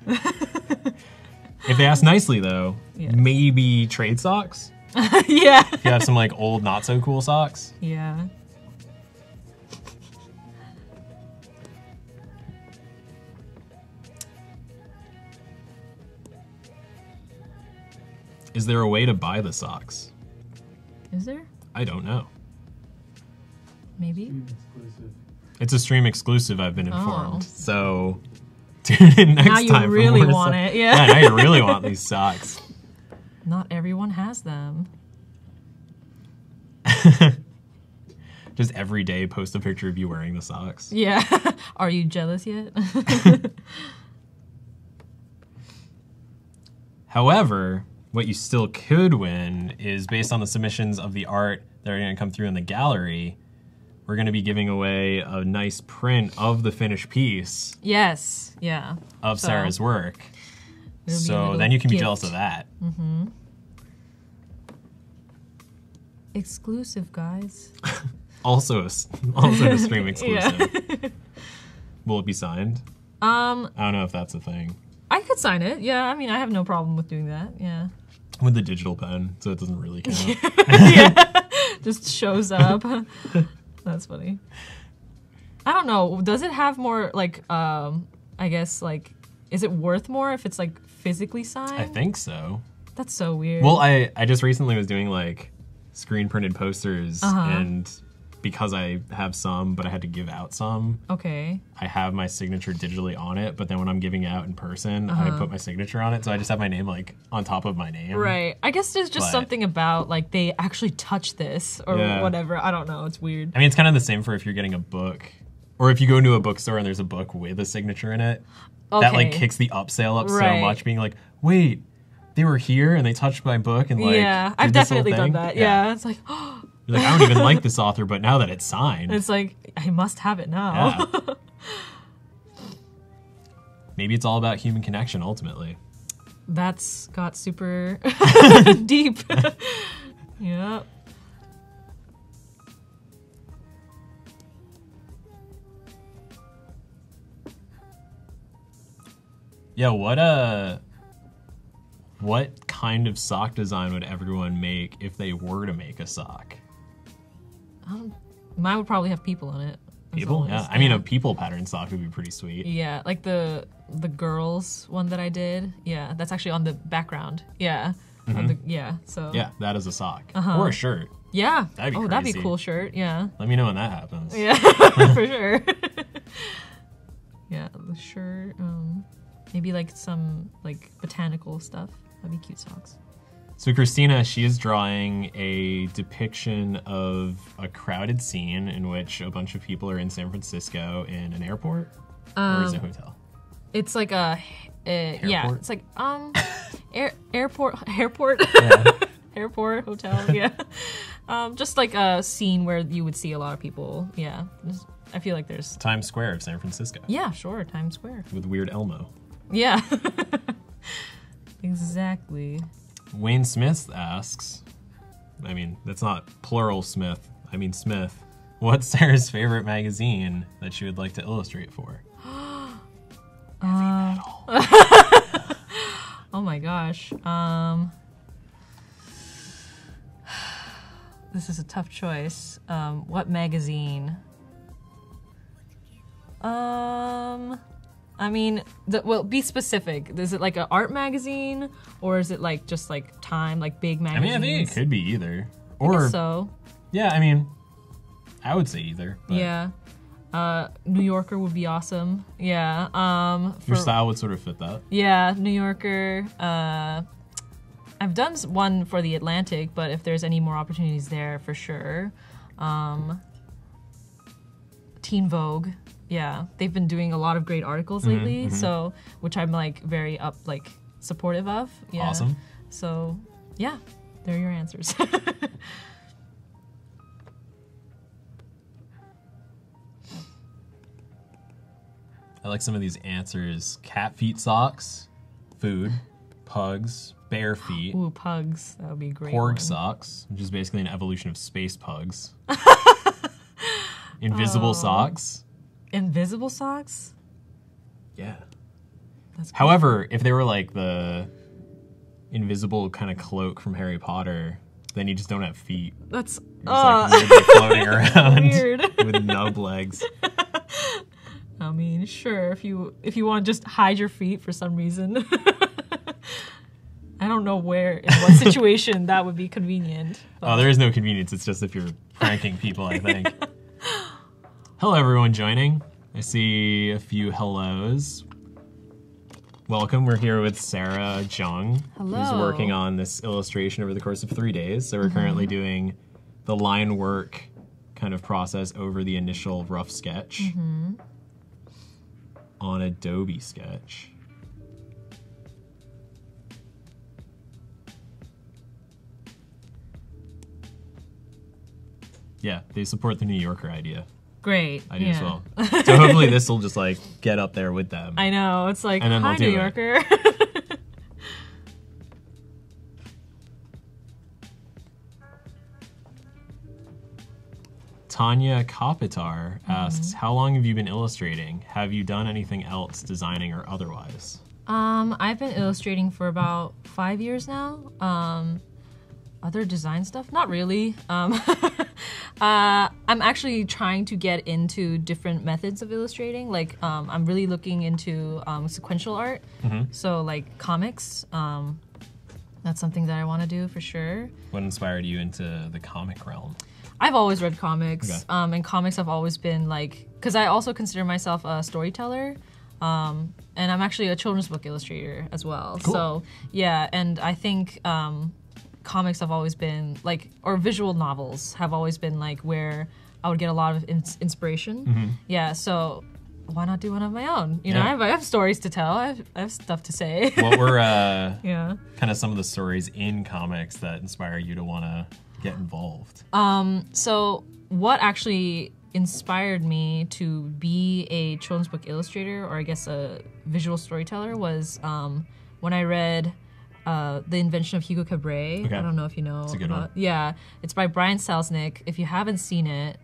If they ask nicely though, Yeah. maybe trade socks? Yeah. If you have some like old not so cool socks. Yeah. Is there a way to buy the socks? Is there? I don't know. Maybe. Exclusive. It's a stream exclusive, I've been informed. Oh. So tune in next Now you time really for more want so- it, yeah. Now you really want these socks. Not everyone has them. Just every day post a picture of you wearing the socks. Yeah. Are you jealous yet? However, what you still could win is based on the submissions of the art that are going to come through in the gallery. We're going to be giving away a nice print of the finished piece Yes. Yeah. of So, Sarah's work. it'll be a So little then you can be gift. jealous of that. Exclusive, guys. Also a stream exclusive. Yeah. Will it be signed? I don't know if that's a thing. I could sign it. Yeah. I mean, I have no problem with doing that. Yeah. With the digital pen, so it doesn't really count. Yeah. Just shows up. That's funny. I don't know. Does it have more like I guess like is it worth more if it's like physically signed? I think so. That's so weird. Well, I just recently was doing like screen printed posters, and because I have some, but I had to give out some, Okay. I have my signature digitally on it, but then when I'm giving it out in person, I put my signature on it, so I just have my name like on top of my name. Right. I guess there's just But- something about like they actually touch this or Yeah. whatever. I don't know. It's weird. I mean, it's kind of the same for if you're getting a book, or if you go into a bookstore and there's a book with a signature in it. That like Okay. kicks the upsale up so Right. much, being like, wait, they were here and they touched my book and like yeah, did I've this whole definitely done thing? that. Yeah. It's like, You're like, I don't even like this author, but now that it's signed, it's like I must have it now. yeah. Maybe it's all about human connection ultimately. That's got super deep. Yeah. Yeah, what kind of sock design would everyone make if they were to make a sock? Mine would probably have people on it. as People? always. Yeah. I mean, a people pattern sock would be pretty sweet. Yeah, like the girls one that I did. Yeah, that's actually on the background. Yeah. On the, yeah. So. Yeah, that is a sock. Or a shirt. Yeah. That'd be oh, that'd be crazy. a cool shirt. Yeah. Let me know when that happens. Yeah, for sure. Yeah, the shirt. Maybe like some like botanical stuff. That'd be cute socks. So Christina, she is drawing a depiction of a crowded scene in which a bunch of people are in San Francisco in an airport, or is it a hotel? It's like a yeah. Airport? It's like airport Yeah. airport hotel. Yeah. Just like a scene where you would see a lot of people. Yeah. I feel like there's. Times Square of San Francisco Yeah, sure. Times Square. with Weird Elmo. Yeah. Exactly. Wayne Smith asks, I mean, that's not plural Smith, I mean Smith. What's Sarah's favorite magazine that she would like to illustrate for? Heavy metal. Oh my gosh. This is a tough choice. What magazine? I mean, well, be specific. Is it like an art magazine, or is it like just like Time, like big I magazines? mean, I think it could be either. I Or, guess so. yeah, I mean, I would say either. But Yeah. New Yorker would be awesome. Yeah. your style would sort of fit that. Yeah, New Yorker. I I've done one for the Atlantic, but if there's any more opportunities there, for sure. Teen Vogue, yeah, they've been doing a lot of great articles lately, so which I'm like very supportive of. Yeah. Awesome. So, yeah, they're your answers. I like some of these answers. Cat feet socks, food, pugs, bare feet, Ooh, pugs, that would be a great. porg one. socks, which is basically an evolution of space pugs. Invisible socks. Invisible socks? Yeah. That's cool. However, if they were like the invisible kind of cloak from Harry Potter, then you just don't have feet. That's You're just like weirdly floating around weird. with nub legs. I mean, sure, if you want to just hide your feet for some reason. I don't know where, in what situation that would be convenient. Oh, there is no convenience. It's just if you're pranking people, I think. Hello, everyone joining. I see a few hellos. Welcome. We're here with Sarah Jung, Hello. who's working on this illustration over the course of 3 days. So we're currently doing the line work kind of process over the initial rough sketch on Adobe Sketch. Yeah, they support the New Yorker idea. Great. I do yeah. as well. So hopefully this will just like get up there with them. I know, it's like, And then hi, they'll New do it. Yorker. Tanya Kopitar asks, how long have you been illustrating? Have you done anything else, designing or otherwise? I've been illustrating for about 5 years now. Other design stuff? Not really. I'm actually trying to get into different methods of illustrating. Like, I'm really looking into sequential art. So, like, comics. That's something that I want to do for sure. What inspired you into the comic realm? I've always read comics. Okay. And comics have always been, like... Because I also consider myself a storyteller. And I'm actually a children's book illustrator as well. Cool. So, yeah, and I think... comics have always been like, or visual novels have always been like where I would get a lot of inspiration. Yeah, so why not do one of my own? You know, Yeah. I have stories to tell. I have stuff to say. What were Yeah. kind of some of the stories in comics that inspire you to want to get involved? So what actually inspired me to be a children's book illustrator, or I guess a visual storyteller, was when I read The Invention of Hugo Cabret. Okay. I don't know if you know. It's a good one. Yeah, it's by Brian Selznick. If you haven't seen it,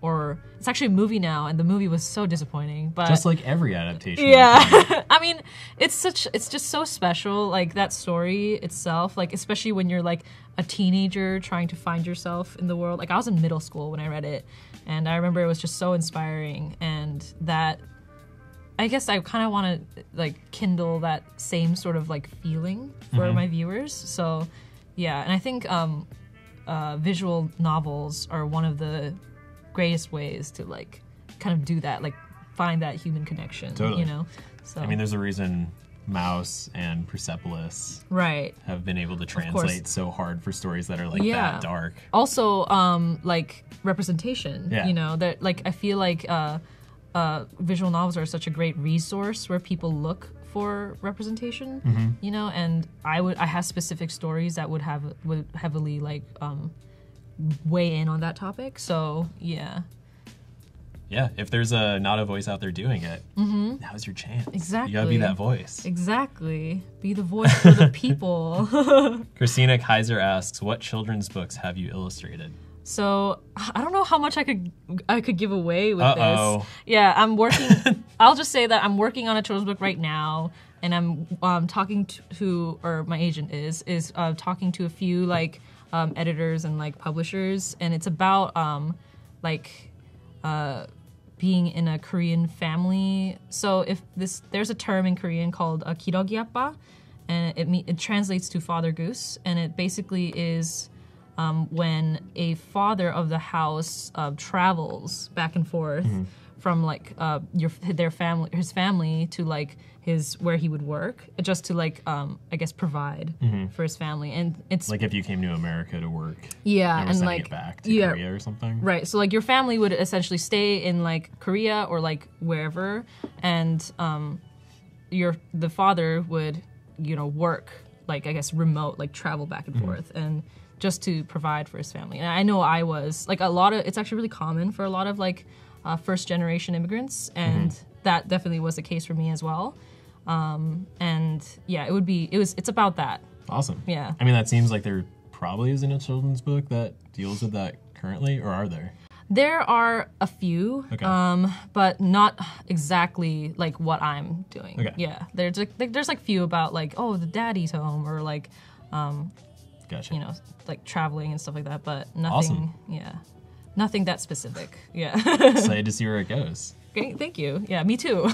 or it's actually a movie now, and the movie was so disappointing. But Just like every adaptation. yeah, I mean, it's just so special. Like that story itself, like especially when you're like a teenager trying to find yourself in the world. Like I was in middle school when I read it, and I remember it was just so inspiring, and that. I guess I kind of want to like kindle that same sort of like feeling for my viewers. So, yeah, and I think visual novels are one of the greatest ways to like kind of do that, like find that human connection. Totally. You know. So I mean, there's a reason Mouse and Persepolis right. have been able to translate so hard for stories that are like Yeah. that dark. Also, like representation. Yeah. You know that like I feel like. Visual novels are such a great resource where people look for representation, you know, and I have specific stories that would heavily like weigh in on that topic. So yeah, Yeah, if there's not a voice out there doing it, now's your chance. Exactly. You gotta be that voice. exactly. Be the voice for the people. Christina Kaiser asks, what children's books have you illustrated? So I don't know how much I could give away with Uh-oh. this. Yeah, I'm working. I'll just say that I'm working on a children's book right now, and I'm talking to, or my agent is talking to a few like editors and like publishers, and it's about being in a Korean family. So there's a term in Korean called kirogi-appa, and it translates to father goose, and it basically is. When a father of the house travels back and forth from like his family to like where he would work, just to like I guess provide for his family. And it's like if you came to America to work, yeah, and and like like it back to Korea or something, right? So like your family would essentially stay in like Korea or like wherever, and the father would work like I guess remote, like travel back and forth, and just to provide for his family. And I know I was like it's actually really common for a lot of like first generation immigrants, and that definitely was the case for me as well. And yeah, it's about that. Awesome. Yeah. I mean, that seems like there probably isn't a children's book that deals with that currently, or are there? There are a few, Okay. but not exactly like what I'm doing. Okay. Yeah, there's like few about like, oh, the daddy's home, or like, Gotcha. like traveling and stuff like that, but nothing. Awesome. Yeah, nothing that specific. Yeah. Excited to see where it goes. Great, thank you. Yeah, me too.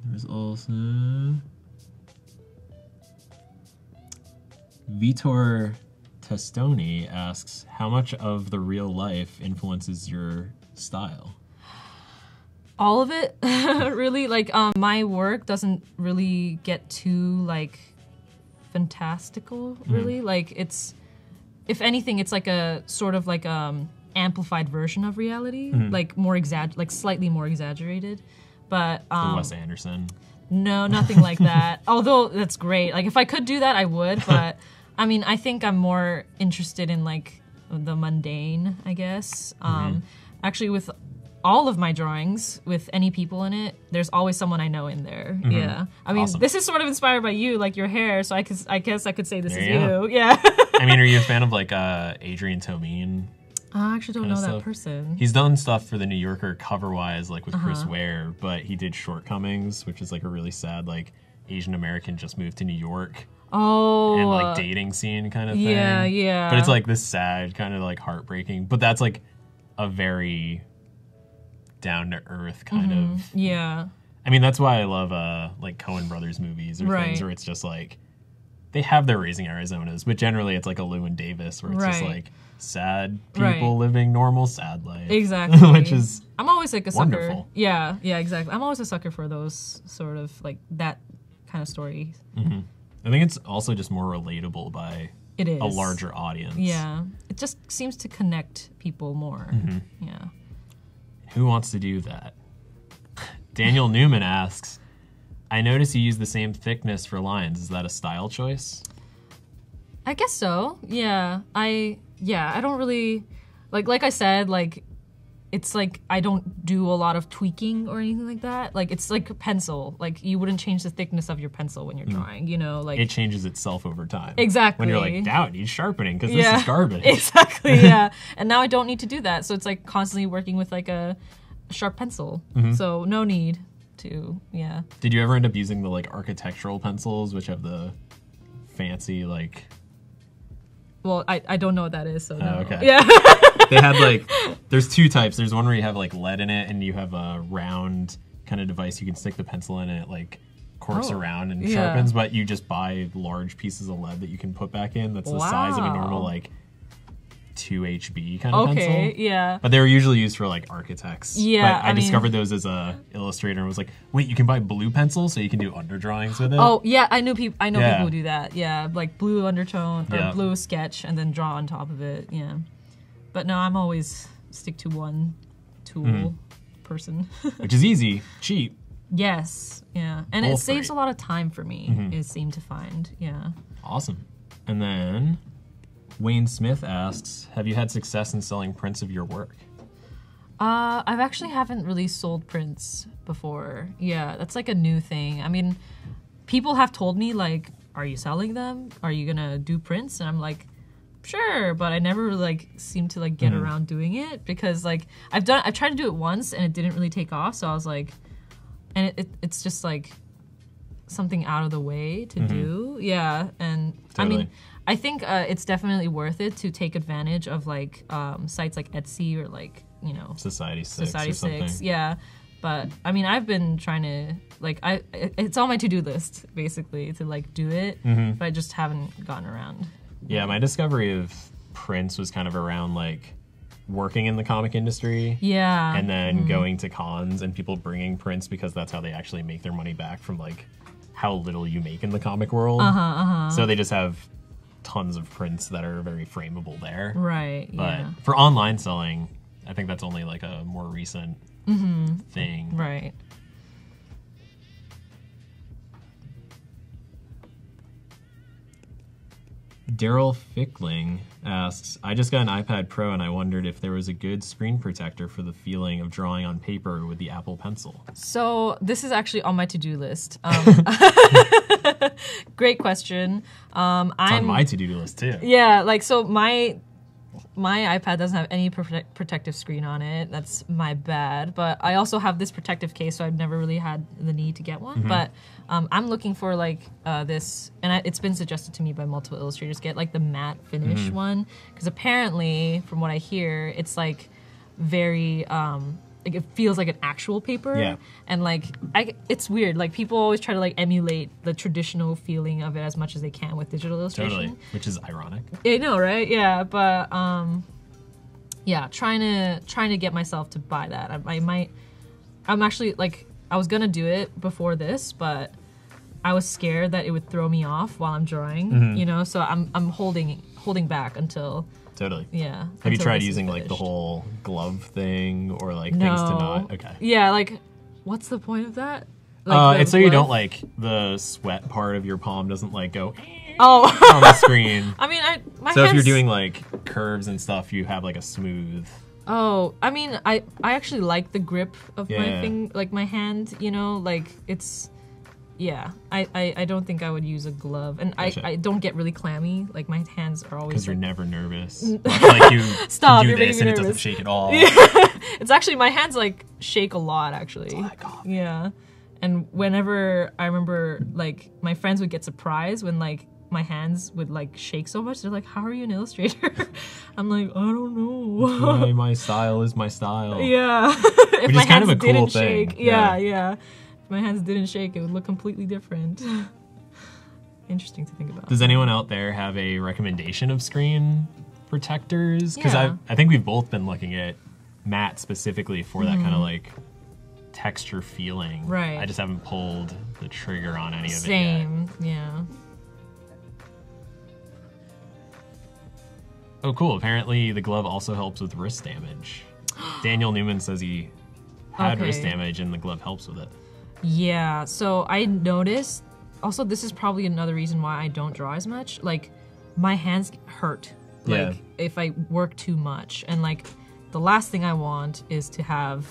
There's also Vitor Testoni asks, how much of the real life influences your style? All of it, really. Like, my work doesn't really get too like fantastical, really. Like, if anything, it's like a sort of like amplified version of reality, like slightly more exaggerated. But Wes Anderson. no, nothing like that. Although that's great. Like if I could do that, I would. But I mean, I think I'm more interested in like the mundane, I guess. Actually, with all of my drawings, with any people in it, there's always someone I know in there. Yeah. I mean, Awesome. this is sort of inspired by you, like your hair. So I guess I could say this There is you you. Yeah. I mean, are you a fan of like Adrian Tomine? I actually don't know Kinda that stuff. person. He's done stuff for the New Yorker cover-wise, like with Chris Ware, but he did Shortcomings, which is like a really sad, like Asian American just moved to New York Oh. and like dating scene kind of thing. Yeah, yeah. But it's like this sad, kind of like heartbreaking. But that's like a very down to earth kind of. Yeah. I mean, that's why I love like Coen Brothers movies or things where it's just like they have their Raising Arizonas, but generally it's like a Llewyn Davis where it's just like sad people living normal sad life. Exactly. Which is I'm always like a sucker. wonderful. Yeah, exactly. I'm always a sucker for those sort of like that kind of story. I think it's also just more relatable by It is a larger audience. Yeah. It just seems to connect people more. Yeah. Who wants to do that? Daniel Newman asks, I notice you use the same thickness for lines. Is that a style choice? I guess so. Yeah. I don't really like I said, like it's like I don't do a lot of tweaking or anything like that. Like it's like a pencil. Like you wouldn't change the thickness of your pencil when you're drawing, like It changes itself over time. Exactly. When you're like, now it needs sharpening because this is garbage. Exactly, yeah. And now I don't need to do that. So it's like constantly working with like a sharp pencil. So no need to, yeah. Did you ever end up using the like architectural pencils, which have the fancy like... Well, I don't know what that is, so no. okay. Yeah. They had like, there's two types. There's one where you have like lead in it and you have a round kind of device you can stick the pencil in and it like corks around and sharpens, but you just buy large pieces of lead that you can put back in. That's the size of a normal like 2HB kind of pencil. Okay, yeah. But they were usually used for like architects. Yeah, But I discovered those as a illustrator and was like, wait, you can buy blue pencils so you can do underdrawings with it? Oh, yeah, I know people who do that. Yeah, like blue undertone or blue sketch and then draw on top of it. Yeah. But no, I'm always stick to one tool person. Which is easy, cheap. Yes, yeah. And Both it saves great. a lot of time for me, it seemed to find. Yeah. Awesome. And then Wayne Smith asks, have you had success in selling prints of your work? I've actually haven't really sold prints before. Yeah, that's like a new thing. I mean, people have told me like, are you selling them? Are you gonna do prints? And I'm like, sure, but I never like seem to like get around doing it because like I've tried to do it once and it didn't really take off. So I was like, and it's just like something out of the way to do. Yeah, and Totally. I mean, I think it's definitely worth it to take advantage of like sites like Etsy or like Society 6 Society or something. 6. Yeah, but I mean, I've been trying to like it's on my to-do list basically to like do it, but I just haven't gotten around. Yeah, my discovery of prints was kind of around like working in the comic industry. Yeah. And then going to cons and people bringing prints because that's how they actually make their money back from like how little you make in the comic world. So they just have tons of prints that are very frameable there. Right. But for online selling, I think that's only like a more recent thing. Right. Daryl Fickling asks, I just got an iPad Pro and I wondered if there was a good screen protector for the feeling of drawing on paper with the Apple Pencil. So this is actually on my to-do list. Great question. It's on my to-do list too. Yeah, like so my iPad doesn't have any protective screen on it. That's my bad. But I also have this protective case, so I've never really had the need to get one. But I'm looking for like this, and it's been suggested to me by multiple illustrators, get like the matte finish one. Because apparently, from what I hear, it's like very, like it feels like an actual paper. Yeah. And like, it's weird. Like people always try to like emulate the traditional feeling of it as much as they can with digital illustration. Totally, which is ironic. I know, right? Yeah, but yeah, trying to get myself to buy that. I'm actually like, I was gonna do it before this, but I was scared that it would throw me off while I'm drawing, you know. So I'm holding back until. Totally. Yeah. Have you tried using like the whole glove thing or like things to not? Okay. Yeah, like, what's the point of that? Like it's so you don't like the sweat part of your palm doesn't like go on the screen. I mean, my so hands, if you're doing like curves and stuff, you have like a smooth. Oh, I mean, I actually like the grip of my hand. You know, like it's. Yeah, I don't think I would use a glove, and Gotcha. I don't get really clammy. Like my hands are always. Because you're never nervous. Like you Stop, do you're this making and me it doesn't nervous. shake at all. It's actually my hands like shake a lot actually. Oh my God. Yeah, and whenever I remember like my friends would get surprised when like my hands would like shake so much. They're like, "How are you an illustrator?" I'm like, "I don't know." My style is my style. Yeah, if Which my is kind of hands a cool didn't thing. shake, yeah. If my hands didn't shake, it would look completely different. Interesting to think about. Does anyone out there have a recommendation of screen protectors? Because Yeah. I think we've both been looking at matte specifically for that kind of like texture feeling. Right. I just haven't pulled the trigger on any of it yet. Same, yeah. Oh, cool. Apparently the glove also helps with wrist damage. Daniel Newman says he had wrist Okay. damage and the glove helps with it. Yeah, so I noticed, also this is probably another reason why I don't draw as much, like my hands hurt, like Yeah. if I work too much, and like the last thing I want is to have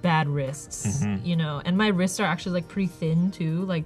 bad wrists, you know, and my wrists are actually like pretty thin too, like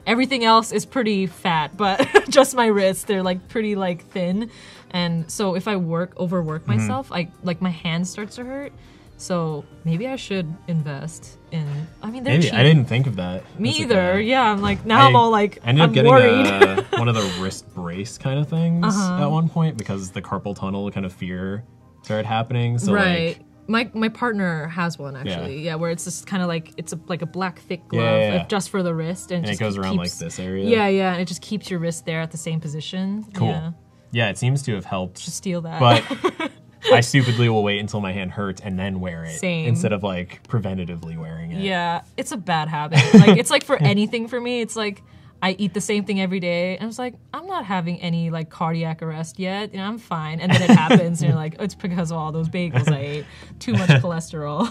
everything else is pretty fat, but just my wrists, they're like pretty like thin, and so if I overwork myself, like my hand starts to hurt. So maybe I should invest in. I mean, they're Maybe. cheap. I didn't think of that. Me That's either. okay. Yeah, I'm like now I'm all like I ended up I'm getting worried. one of the wrist brace kind of things at one point because the carpal tunnel kind of fear started happening. So right. like, My partner has one actually. Yeah, where it's just kind of like it's like a black thick glove Yeah. just for the wrist, and and it just goes around like keeps- this area. Yeah, and it just keeps your wrist there at the same position. Cool. Yeah, Yeah, it seems to have helped. just steal that. But I stupidly will wait until my hand hurts and then wear it. Same. Instead of like preventatively wearing it. yeah, it's a bad habit. Like it's like for anything for me, it's like I eat the same thing every day, and it's like I'm not having any like cardiac arrest yet. You know, I'm fine. And then it happens, and you're like, oh, it's because of all those bagels I ate. Too much cholesterol,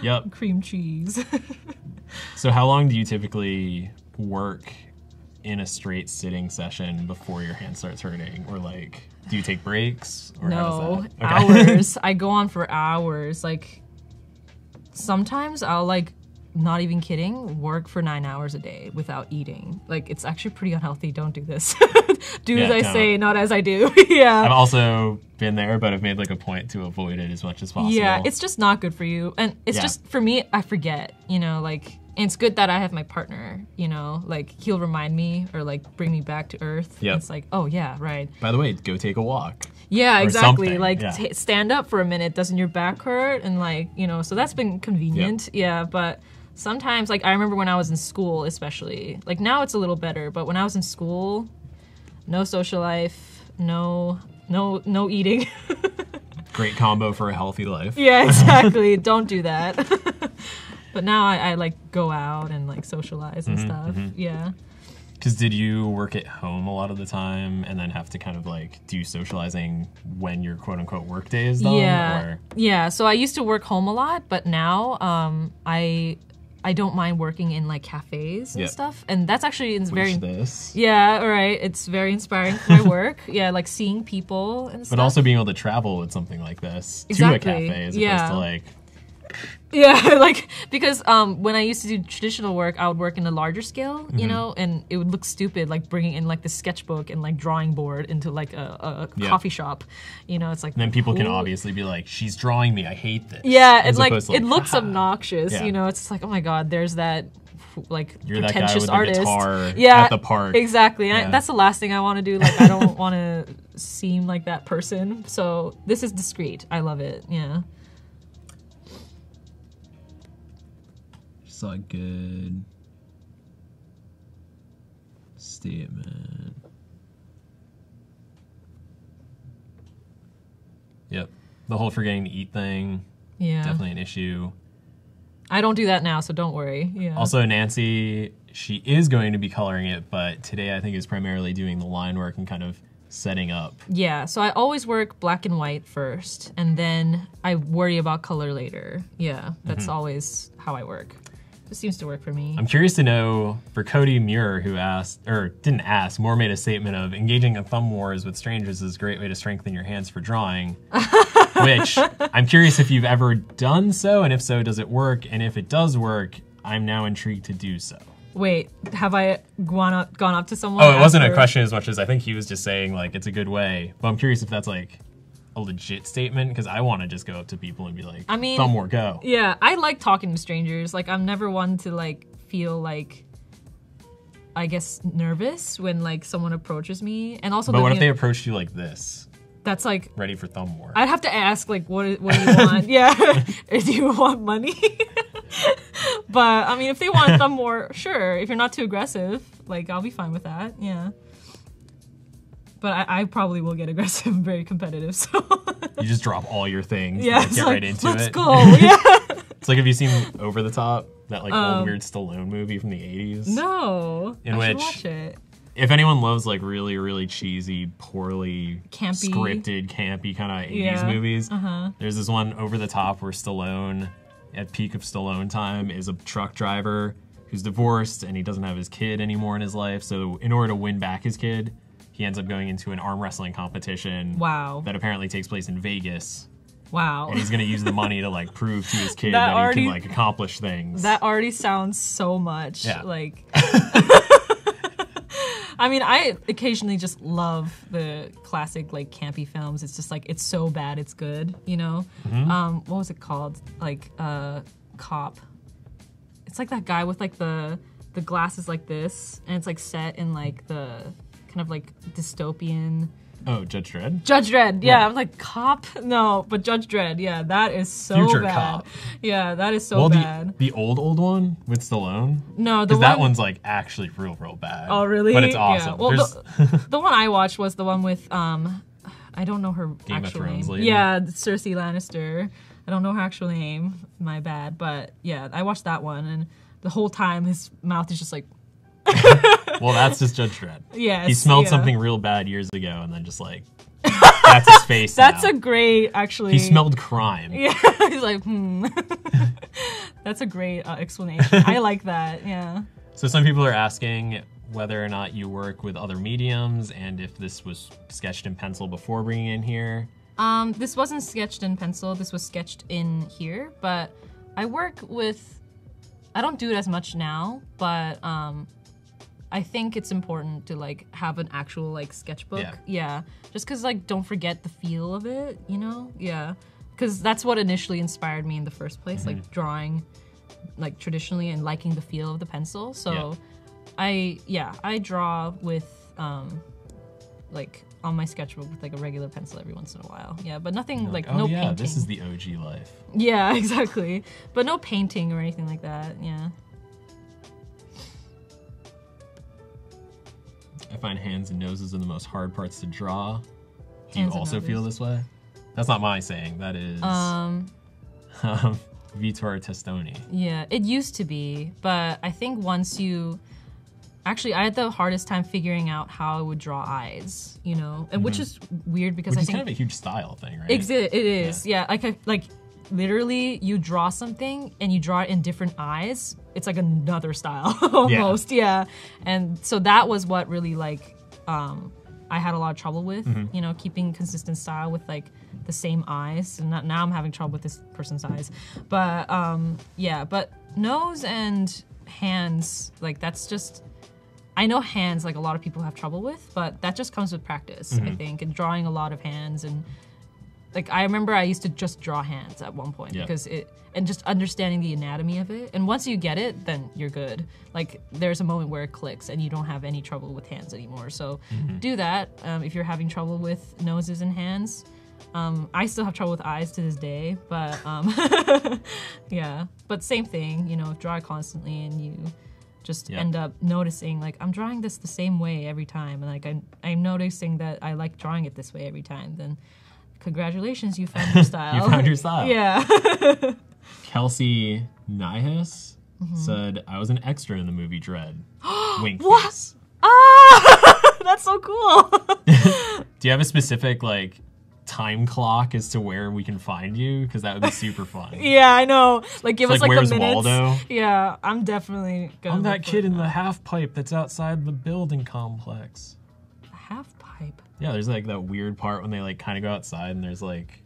Yep. cream cheese. So how long do you typically work in a straight sitting session before your hand starts hurting? Or like, do you take breaks? Or how No, does that? Okay. hours. I go on for hours. Like sometimes I'll like, not even kidding, work for 9 hours a day without eating. Like it's actually pretty unhealthy. Don't do this. Do Yeah, as I don't. say, not as I do. Yeah. I've also been there, but I've made like a point to avoid it as much as possible. Yeah, it's just not good for you. And it's Yeah. just, for me, I forget, you know, like, and it's good that I have my partner, you know, like he'll remind me or like bring me back to earth. Yep. It's like, oh yeah, right. By the way, go take a walk. Yeah, Or exactly. something, Like yeah. stand up for a minute. Doesn't your back hurt? And like, you know, so that's been convenient. Yeah, but sometimes, like I remember when I was in school, especially, like now it's a little better, but when I was in school, no social life, no eating. Great combo for a healthy life. Yeah, exactly. Don't do that. But now I like go out and like socialize and stuff. Yeah. Because did you work at home a lot of the time and then have to kind of like do socializing when your quote unquote work day is done? Yeah. Or? Yeah. So I used to work home a lot, but now I don't mind working in like cafes and Yep. stuff. And that's actually very this. yeah, all right. It's very inspiring for my work. Yeah, like seeing people and stuff. But also being able to travel with something like this Exactly. to a cafe as Yeah. opposed to like Yeah, like because when I used to do traditional work, I would work in a larger scale, you know, and it would look stupid like bringing in like the sketchbook and like drawing board into like a Yeah. coffee shop, you know. It's like and then people can cool. obviously be like, she's drawing me, I hate this. Yeah, As it's like opposed to, it looks haha. obnoxious, Yeah. you know. It's like, oh my god, there's that like You're that guy pretentious with the artist. guitar Yeah, at the park. exactly. And Yeah. that's the last thing I want to do. Like, I don't want to seem like that person. So this is discreet. I love it. Yeah. Just a good statement. Yep. The whole forgetting to eat thing, Yeah. definitely an issue. I don't do that now, so don't worry. Yeah. Also, Nancy, she is going to be coloring it, but today I think is primarily doing the line work and kind of setting up. Yeah, so I always work black and white first, and then I worry about color later. Yeah, that's always how I work. It seems to work for me. I'm curious to know, for Cody Muir, who asked, or didn't ask, more made a statement of engaging in thumb wars with strangers is a great way to strengthen your hands for drawing. Which, I'm curious if you've ever done so, and if so, does it work? And if it does work, I'm now intrigued to do so. Wait, have I gone up to someone? Oh, it wasn't a after- question as much as I think he was just saying, like, it's a good way. But I'm curious if that's, like, a legit statement, because I want to just go up to people and be like, I mean, thumb war, go. Yeah, I like talking to strangers. Like, I'm never one to, like, feel, like, I guess, nervous when, like, someone approaches me. And also, But what if they living approached you like this, that's, like, ready for thumb war? I'd have to ask, like, what do you want? Yeah, do you want money? But, I mean, if they want thumb war, sure. If you're not too aggressive, like, I'll be fine with that, yeah. But I probably will get aggressive and very competitive, so. You just drop all your things Yeah, and it's get like, right into let's it. go, yeah. It's like, have you seen Over the Top? That, like, old weird Stallone movie from the 80s? No, In I should which- watch it. If anyone loves, like, really, really cheesy, poorly Campy. scripted, campy kind of 80s Yeah, movies, there's this one Over the Top where Stallone, at peak of Stallone time, is a truck driver who's divorced and he doesn't have his kid anymore in his life. So in order to win back his kid, he ends up going into an arm wrestling competition Wow. that apparently takes place in Vegas. Wow. And he's going to use the money to, like, prove to his kid That that, he already- can, like, accomplish things. That already sounds so much Yeah. like. I mean, I occasionally just love the classic like campy films. It's just like it's so bad it's good, you know. What was it called? Like Cop. It's like that guy with like the glasses like this, and it's like set in like the kind of like dystopian. Oh, Judge Dredd? Judge Dredd, yeah. Yeah. I'm like, Cop? No, but Judge Dredd, yeah, that is so Future bad. Cop. Yeah, that is so Well, bad. the old one with Stallone? No, the Because that one- one's, like, actually real bad. Oh, really? But it's awesome. Yeah. Well, There's- the one I watched was the one with, I don't know her Game of actual Thrones name. lady? Yeah, Cersei Lannister. I don't know her actual name. My bad. But yeah, I watched that one, and the whole time his mouth is just like, Well, that's just Judge Dredd. yes. He smelled yeah. something real bad years ago and then just, like, that's his face That's now. a great, actually. He smelled crime. Yeah, he's like, That's a great explanation. I like that, yeah. So some people are asking whether or not you work with other mediums and if this was sketched in pencil before bringing in here. This wasn't sketched in pencil, this was sketched in here, but I work with, I don't do it as much now, but I think it's important to like have an actual like sketchbook. Yeah. Just cause like don't forget the feel of it, you know? Yeah. Cause that's what initially inspired me in the first place, like drawing like traditionally and liking the feel of the pencil. So I draw with like on my sketchbook with like a regular pencil every once in a while. Yeah, but nothing like oh no yeah, painting. this is the OG life. Yeah, exactly. But no painting or anything like that. Yeah. If find hands and noses are the most hard parts to draw. Do you Hands and also feel noses. this way? That's not my saying. That is Vitor Testoni. Yeah, it used to be, but I think once you... Actually, I had the hardest time figuring out how I would draw eyes, you know? And which is weird because Which I is think... kind of a huge style thing, right? It is, yeah. Like, literally, you draw something and you draw it in different eyes. It's like another style, almost, yeah. And so that was what really, like, I had a lot of trouble with, you know, keeping consistent style with, like, the same eyes. And now I'm having trouble with this person's eyes. But, yeah, but nose and hands, like, that's just... I know hands, like, a lot of people have trouble with, but that just comes with practice, I think, and drawing a lot of hands. And, like, I remember I used to just draw hands at one point because and just understanding the anatomy of it. And once you get it, then you're good. Like, there's a moment where it clicks and you don't have any trouble with hands anymore. So do that if you're having trouble with noses and hands. I still have trouble with eyes to this day, but yeah. But same thing, you know, draw it constantly and you just end up noticing, like, I'm drawing this the same way every time. And, like, I'm noticing that I like drawing it this way every time. Then congratulations, you found your style. You found your style. Yeah. Kelsey Nihis said, I was an extra in the movie Dread. Wink What? face. Ah! That's so cool. Do you have a specific, like, time clock as to where we can find you? Because that would be super fun. Yeah, I know. Like, give us, like, Where's the minutes. Waldo? Yeah, I'm definitely gonna I'm that look for kid in that. the half pipe that's outside the building complex. Half pipe. Yeah, there's like that weird part when they like kind of go outside and there's like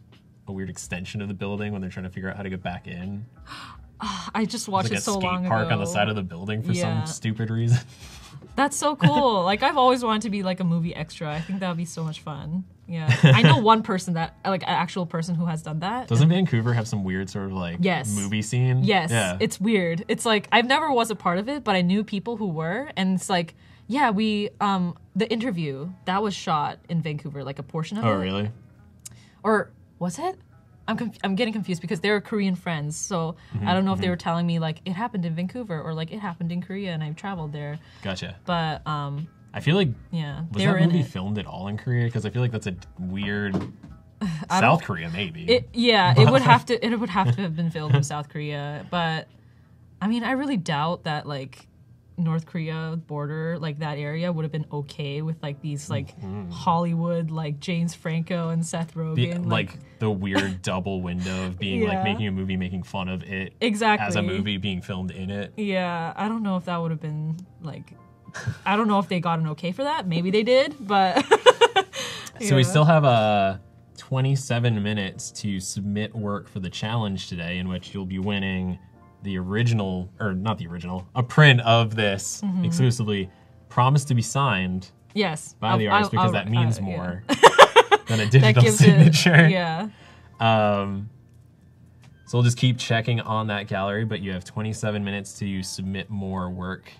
a weird extension of the building when they're trying to figure out how to get back in. I just watched There's it like a so long skate park ago. on the side of the building for Yeah. some stupid reason. That's so cool. Like, I've always wanted to be like a movie extra. I think that would be so much fun. Yeah. I know one person that, like, an actual person who has done that. Doesn't Vancouver have some weird sort of like Yes. movie scene? Yes. Yeah. It's weird. It's like, I've never was a part of it, but I knew people who were. And it's like, yeah, the interview, that was shot in Vancouver, like a portion of it. Oh, really? Or was it? I'm getting confused because they were Korean friends. So I don't know if they were telling me, like, it happened in Vancouver or, like, it happened in Korea and I've traveled there. Gotcha. But, I feel like, yeah, was they were that in movie it. filmed at all in Korea? Because I feel like that's a weird South Korea, maybe. It would have to have been filmed in South Korea, but I mean, I really doubt that, like, North Korea border, like, that area would have been okay with, like, these, like, Hollywood, like, James Franco and Seth Rogen, like the weird double window of being like Yeah. making a movie making fun of it exactly as a movie being filmed in it. Yeah, I don't know if that would have been, like, I don't know if they got an okay for that. Maybe they did, but So we still have 27 minutes to submit work for the challenge today, in which you'll be winning the original, or not the original, a print of this exclusively, promised to be signed yes by the artist, because that means yeah. more than a That digital gives signature. it, yeah. So we'll just keep checking on that gallery, but you have 27 minutes to submit more work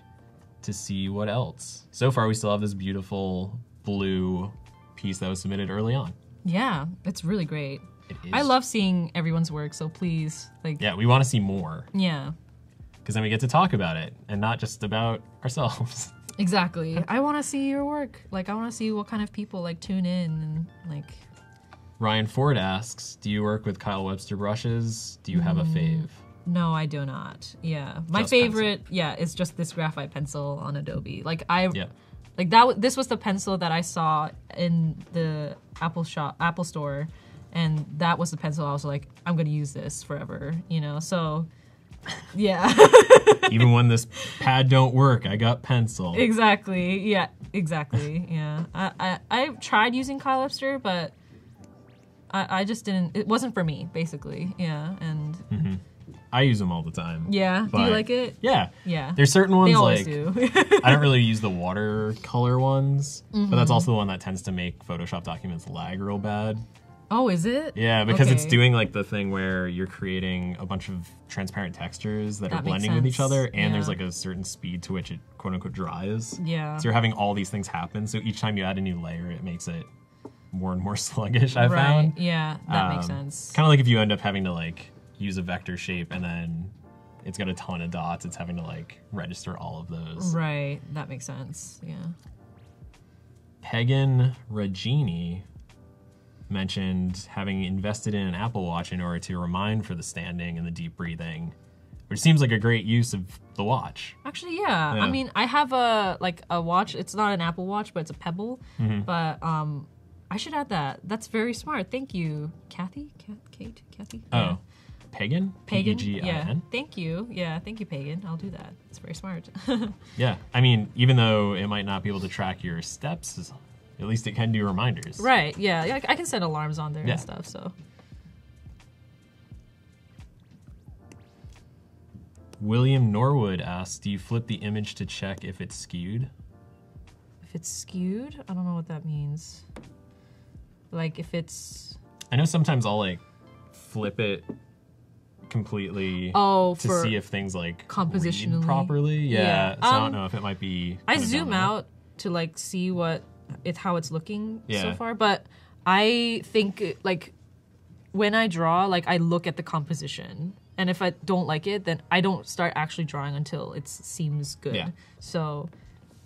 to see what else. So far, we still have this beautiful blue piece that was submitted early on. Yeah, it's really great. It is. I love seeing everyone's work, so please, like, Yeah, we want to see more, yeah. because then we get to talk about it and not just about ourselves. Exactly. I want to see your work. Like, I want to see what kind of people, like, tune in and, like... Ryan Ford asks, do you work with Kyle Webster brushes? Do you have a fave? No, I do not. Yeah. My Just favorite, yeah, is just this graphite pencil on Adobe. Like, Yeah. like, this was the pencil that I saw in the Apple store, and that was the pencil I was like, I'm going to use this forever, you know? So, yeah. Even when this pad don't work, I got pencil. Exactly. Yeah, exactly. Yeah. I tried using Kyle Webster, but I just didn't, it wasn't for me, basically. Yeah. And I use them all the time. yeah. Do But- you like it? Yeah. Yeah. There's certain ones They always like, do. I don't really use the watercolor ones, but that's also the one that tends to make Photoshop documents lag real bad. Oh, is it? Yeah, because it's Okay. doing like the thing where you're creating a bunch of transparent textures that are That makes blending with each sense. other, and there's Yeah. like a certain speed to which it quote unquote dries. Yeah. So you're having all these things happen. So each time you add a new layer, it makes it more and more sluggish, I Right. found. Yeah, that makes sense. Kind of like if you end up having to like use a vector shape and then it's got a ton of dots, it's having to like register all of those. Right. That makes sense. Yeah. Pagan Regini mentioned having invested in an Apple Watch in order to remind for the standing and the deep breathing, which seems like a great use of the watch. Actually, yeah. Yeah. I mean, I have a watch. It's not an Apple Watch, but it's a Pebble. But I should add that. That's very smart. Thank you, Kathy. Kate, Kathy. Oh, Pagan? Pagan. P-E-G-I-N? Yeah. Thank you. Yeah. Thank you, Pagan. I'll do that. It's very smart. Yeah. I mean, even though it might not be able to track your steps, at least it can do reminders. Right. Yeah. Like, I can set alarms on there Yeah. and stuff. So. William Norwood asks, do you flip the image to check if it's skewed? If it's skewed, I don't know what that means. Like if it's. I know sometimes I'll like flip it completely Oh, to for see if things like compositionally read properly. Yeah. Yeah. So I don't know if it might be. I kind of zoom down there. out to like see how it's looking so Yeah. far, but I think like when I draw, like I look at the composition, and if I don't like it, then I don't start actually drawing until it seems good. Yeah. So,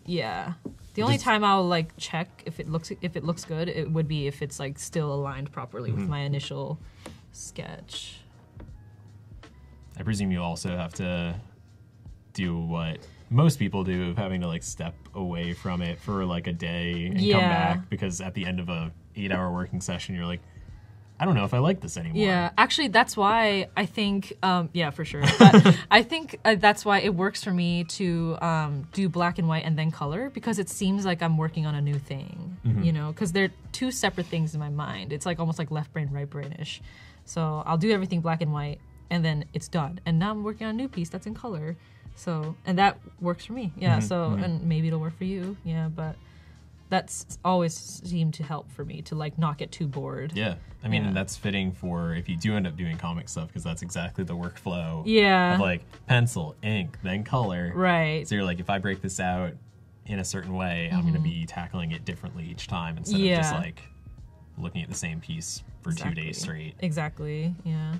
yeah, the only time I'll like check if it looks good, it would be if it's like still aligned properly with my initial sketch. I presume you also have to do what most people do of having to like step away from it for like a day and come Yeah. back, because at the end of a 8-hour working session, you're like, I don't know if I like this anymore. Yeah, actually, that's why I think, yeah, for sure. But I think that's why it works for me to do black and white and then color, because it seems like I'm working on a new thing, you know, because they're two separate things in my mind. It's like almost like left brain, right brain-ish. So I'll do everything black and white, and then it's done. And now I'm working on a new piece that's in color. So, and that works for me. Yeah, and maybe it'll work for you. Yeah, but that's always seemed to help for me to like not get too bored. Yeah. I mean, Yeah. that's fitting for if you do end up doing comic stuff, because that's exactly the workflow Yeah. of like pencil, ink, then color. Right. So you're like, if I break this out in a certain way, I'm going to be tackling it differently each time instead of just Yeah. like looking at the same piece for 2 days straight. Exactly. Yeah.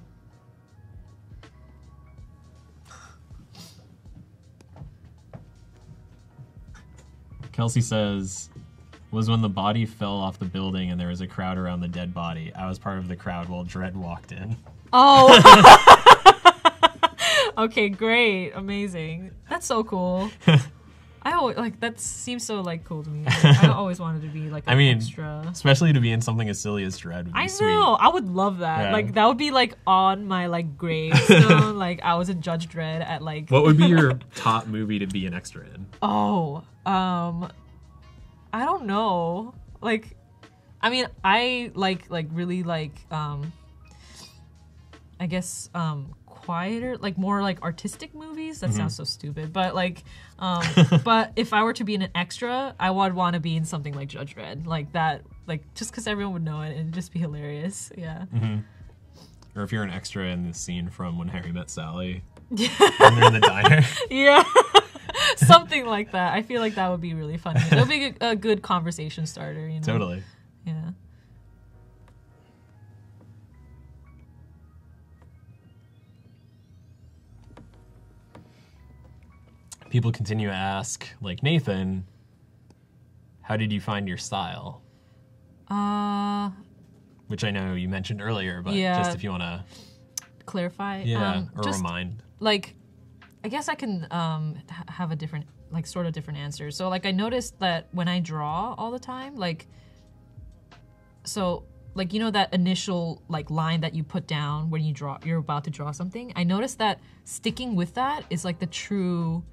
Kelsey says, was when the body fell off the building and there was a crowd around the dead body. I was part of the crowd while Dredd walked in. Oh. Okay, great. Amazing. That's so cool. I always like that seems so like cool to me. Like, I always wanted to be like an I mean, extra. especially to be in something as silly as Dredd would be I sweet. know. I would love that. Yeah. Like that would be like on my like gravestone. Like I was a Judge Dredd at like. What would be your top movie to be an extra in? Oh, I don't know. Like, I mean, I like really like I guess quieter, like more like artistic movies. That sounds so stupid, but like, but if I were to be in an extra, I would want to be in something like Judge Dredd, like that, like just because everyone would know it and it'd just be hilarious. Yeah. Or if you're an extra in the scene from When Harry Met Sally, when they're in the diner. Yeah. Something like that. I feel like that would be really funny. It would be a good conversation starter, you know? Totally. Yeah. People continue to ask, like Nathan, how did you find your style? Which I know you mentioned earlier, but Yeah. just if you want to, Clarify. or just, remind. like, I guess I can have a different, like, sort of different answer. So, like, I noticed that when I draw all the time, like, so, like, you know that initial, like, line that you put down when you're about to draw something? I noticed that sticking with that is, like, the true,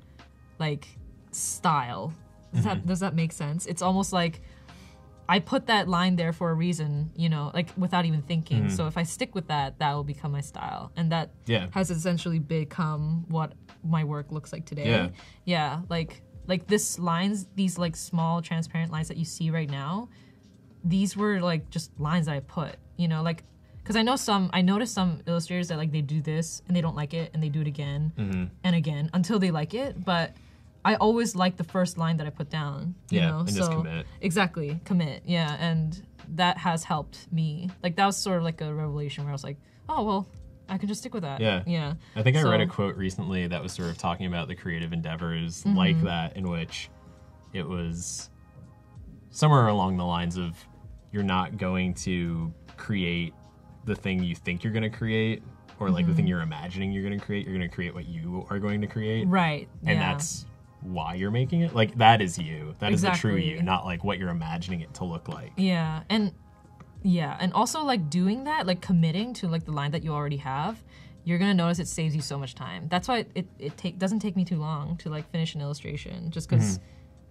like, style. Does that make sense? It's almost like I put that line there for a reason, you know, like without even thinking. So if I stick with that, that will become my style. And that has essentially become what my work looks like today. Yeah. Yeah, like these like small transparent lines that you see right now, these were like just lines that I put, you know, like, because I noticed some illustrators that like they do this and they don't like it and they do it again and again until they like it, but I always like the first line that I put down, you know? and just commit. Exactly, commit, yeah, and that has helped me. Like, that was sort of like a revelation where I was like, oh, well, I can just stick with that. Yeah. Yeah. I think I read a quote recently that was sort of talking about the creative endeavors like that, in which it was somewhere along the lines of you're not going to create the thing you think you're going to create, or like the thing you're imagining you're going to create. You're going to create what you are going to create. Right. And yeah. that's why you're making it. Like, that is you. That is the true Exactly. you, not like what you're imagining it to look like. Yeah. And also like doing that, like committing to like the line that you already have, you're gonna notice it saves you so much time. That's why it doesn't take me too long to like finish an illustration, just because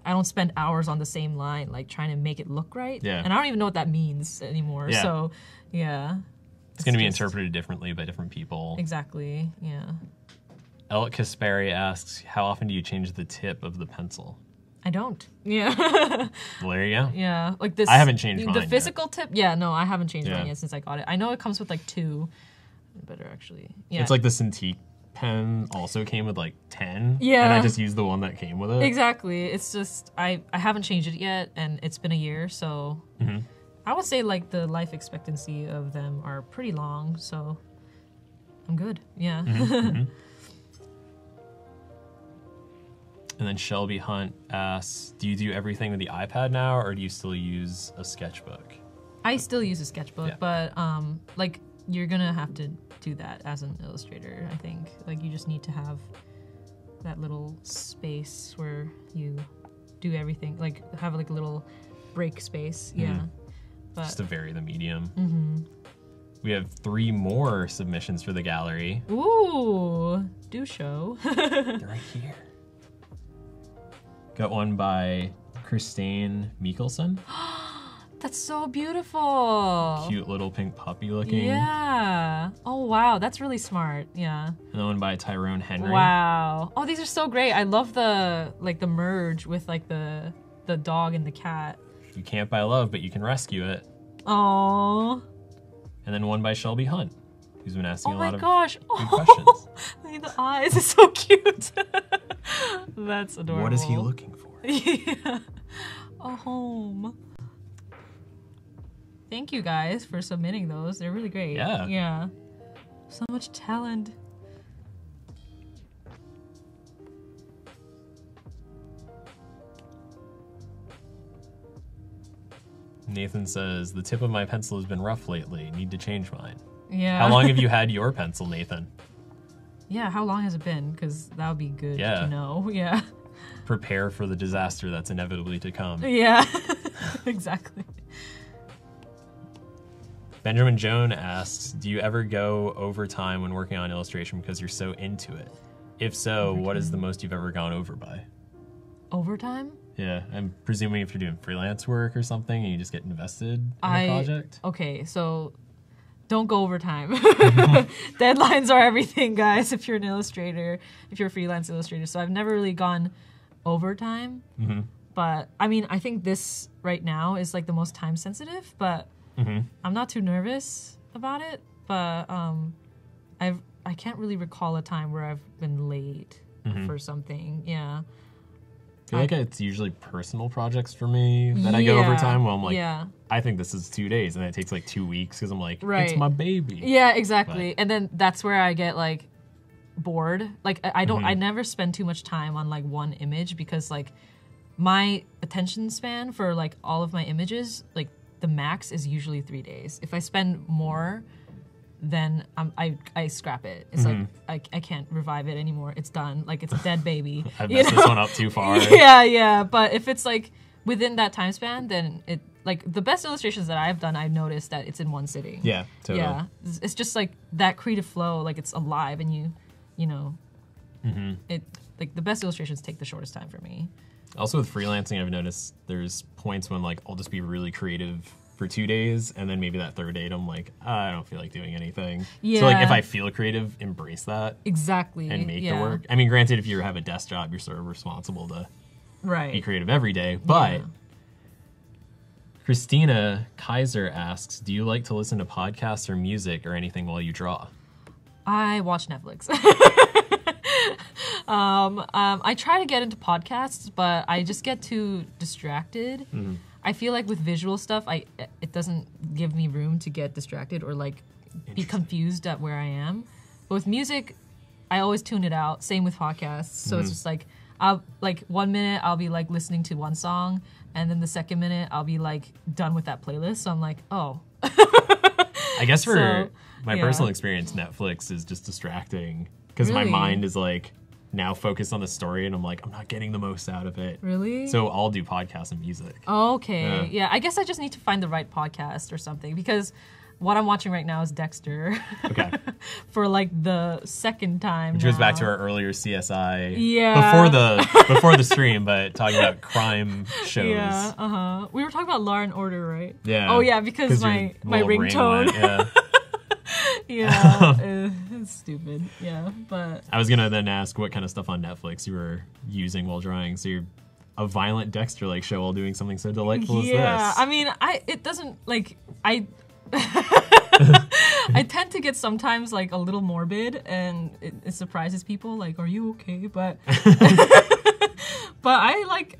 I don't spend hours on the same line like trying to make it look right. Yeah. And I don't even know what that means anymore. Yeah. So yeah. It's going to be just- interpreted differently by different people. Exactly. Yeah. Elliot Kasperi asks, how often do you change the tip of the pencil? I don't. Yeah. Well, there you go. Yeah. Like this. I haven't changed mine The yet. physical tip. Yeah. No, I haven't changed Yeah. mine yet since I got it. I know it comes with like 2. Better actually. Yeah. It's like the Cintiq pen also came with like 10. Yeah. And I just used the one that came with it. Exactly. It's just I haven't changed it yet, and it's been a year, so I would say like the life expectancy of them are pretty long, so I'm good. Yeah. And then Shelby Hunt asks, do you do everything with the iPad now, or do you still use a sketchbook? I still use a sketchbook, Yeah. but like you're gonna have to do that as an illustrator. I think like you just need to have that little space where you do everything, like have like a little break space. Yeah. But Just to vary the medium. We have 3 more submissions for the gallery. ooh, do show. They're right here. Got one by Christine Mikkelsen. That's so beautiful. Cute little pink puppy looking. Yeah. Oh wow, that's really smart. Yeah. Another one by Tyrone Henry. Wow. Oh, these are so great. I love the merge with like the dog and the cat. You can't buy love, but you can rescue it. Oh. And then one by Shelby Hunt, who's been asking Oh a my lot of gosh. good questions. Look at the eyes. It's so cute. That's adorable. What is he looking for? Yeah. A home. Thank you guys for submitting those. They're really great. Yeah. Yeah. So much talent. Nathan says, the tip of my pencil has been rough lately. Need to change mine. Yeah. How long have you had your pencil, Nathan? Yeah, how long has it been? Because that would be good Yeah. to know. Yeah. Prepare for the disaster that's inevitably to come. Yeah. Exactly. Benjamin Joan asks, do you ever go overtime when working on illustration because you're so into it? If so, what is the most you've ever gone over by? Overtime? Yeah, I'm presuming if you're doing freelance work or something and you just get invested in a project. Okay, so don't go overtime. Deadlines are everything, guys, if you're an illustrator, if you're a freelance illustrator. So I've never really gone overtime. But I mean, I think this right now is like the most time sensitive, but I'm not too nervous about it. But I can't really recall a time where I've been late for something. Yeah. I feel like it's usually personal projects for me that I go overtime. Well, I'm like, I think this is 2 days, and it takes like 2 weeks because I'm like, it's my baby. Yeah, exactly. And then that's where I get like bored. Like I don't, I never spend too much time on like one image because like my attention span for like all of my images, like the max is usually 3 days. If I spend more, then I scrap it. It's like I can't revive it anymore. It's done. Like it's a dead baby. I've messed this one up too far. Yeah. But if it's like within that time span, then it like the best illustrations that I've done, I've noticed that it's in one sitting. Yeah, totally. Yeah, it's just like that creative flow. Like it's alive, and you know, it like the best illustrations take the shortest time for me. Also with freelancing, I've noticed there's points when like I'll just be really creative for 2 days, and then maybe that third day I'm like, I don't feel like doing anything. So like if I feel creative, embrace that. Exactly. And make the work. I mean, granted, if you have a desk job, you're sort of responsible to be creative every day. But Christina Kaiser asks, do you like to listen to podcasts or music or anything while you draw? I watch Netflix. I try to get into podcasts, but I just get too distracted. I feel like with visual stuff, it doesn't give me room to get distracted or like be confused at where I am. But with music, I always tune it out. Same with podcasts. So it's just like I'll like 1 minute I'll be like listening to one song, and then the second minute I'll be like done with that playlist. So I'm like, oh. I guess for So, my yeah. personal experience, Netflix is just distracting because my Really? mind is like now focused on the story, and I'm like, I'm not getting the most out of it. Really? So I'll do podcasts and music. Oh, okay. Yeah. Yeah, I guess I just need to find the right podcast or something, because what I'm watching right now is Dexter. Okay. For like the second time. Which goes back to now. our earlier CSI Yeah. before the stream, but talking about crime shows. Yeah, uh-huh. We were talking about Law and Order, right? Yeah. Oh yeah, because your my little ring ringtone. went, yeah. Yeah, it's stupid. Yeah, but I was gonna then ask what kind of stuff on Netflix you were using while drawing. So you're a violent Dexter-like show while doing something so delightful as this. yeah, I mean, it doesn't like I. I tend to get sometimes like a little morbid, and it surprises people. Like, are you okay? But but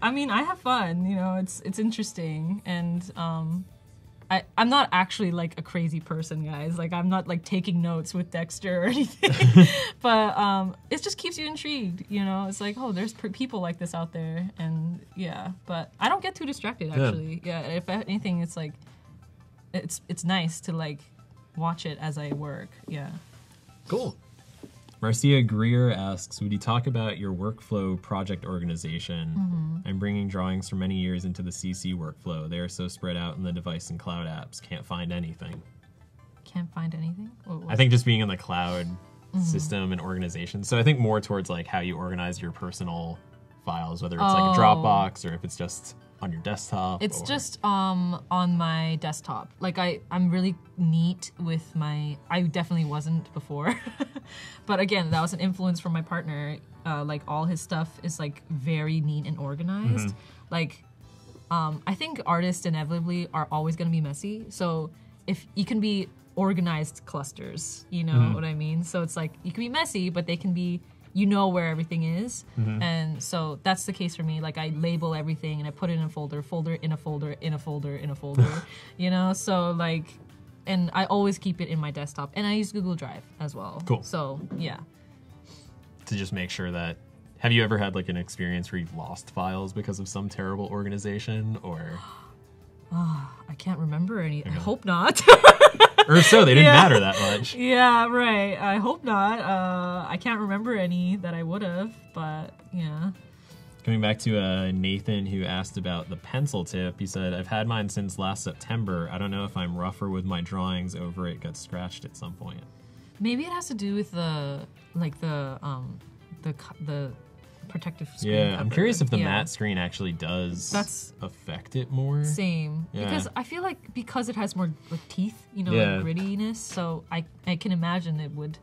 I mean, I have fun. You know, it's interesting, and I'm not actually like a crazy person, guys. Like, I'm not like taking notes with Dexter or anything. But it just keeps you intrigued, you know? It's like, oh, there's people like this out there. And yeah, but I don't get too distracted, actually. Yeah, if anything, it's like, it's nice to like watch it as I work. Yeah. Cool. Marcia Greer asks, would you talk about your workflow project organization? I'm bringing drawings for many years into the CC workflow. They are so spread out in the device and cloud apps. Can't find anything. Can't find anything? I think just being in the cloud system and organization. So I think more towards like how you organize your personal files, whether it's like a Dropbox or if it's just on your desktop. It's just on my desktop. Like I'm really neat with my. I definitely wasn't before, but again, that was an influence from my partner. Like all his stuff is like very neat and organized. Like, I think artists inevitably are always going to be messy. So if you can be organized clusters, you know what I mean. So it's like you can be messy, but they can be. You know where everything is, and so that's the case for me. Like, I label everything and I put it in a folder in a folder, in a folder, in a folder, you know? So like, and I always keep it in my desktop, and I use Google Drive as well. Cool. So yeah. To just make sure that, have you ever had like an experience where you've lost files because of some terrible organization, or? I can't remember any. I hope not. Or if so, they didn't Yeah. matter that much. Yeah, right. I hope not. I can't remember any that I would have, but yeah. Coming back to Nathan, who asked about the pencil tip, he said, I've had mine since last September. I don't know if I'm rougher with my drawings over it got scratched at some point. Maybe it has to do with the protective screen. Yeah, I'm cover. curious if the Yeah. matte screen actually does That's- affect it more. Same. Yeah. Because I feel like because it has more like teeth, you know, Yeah. like grittiness, so I can imagine it would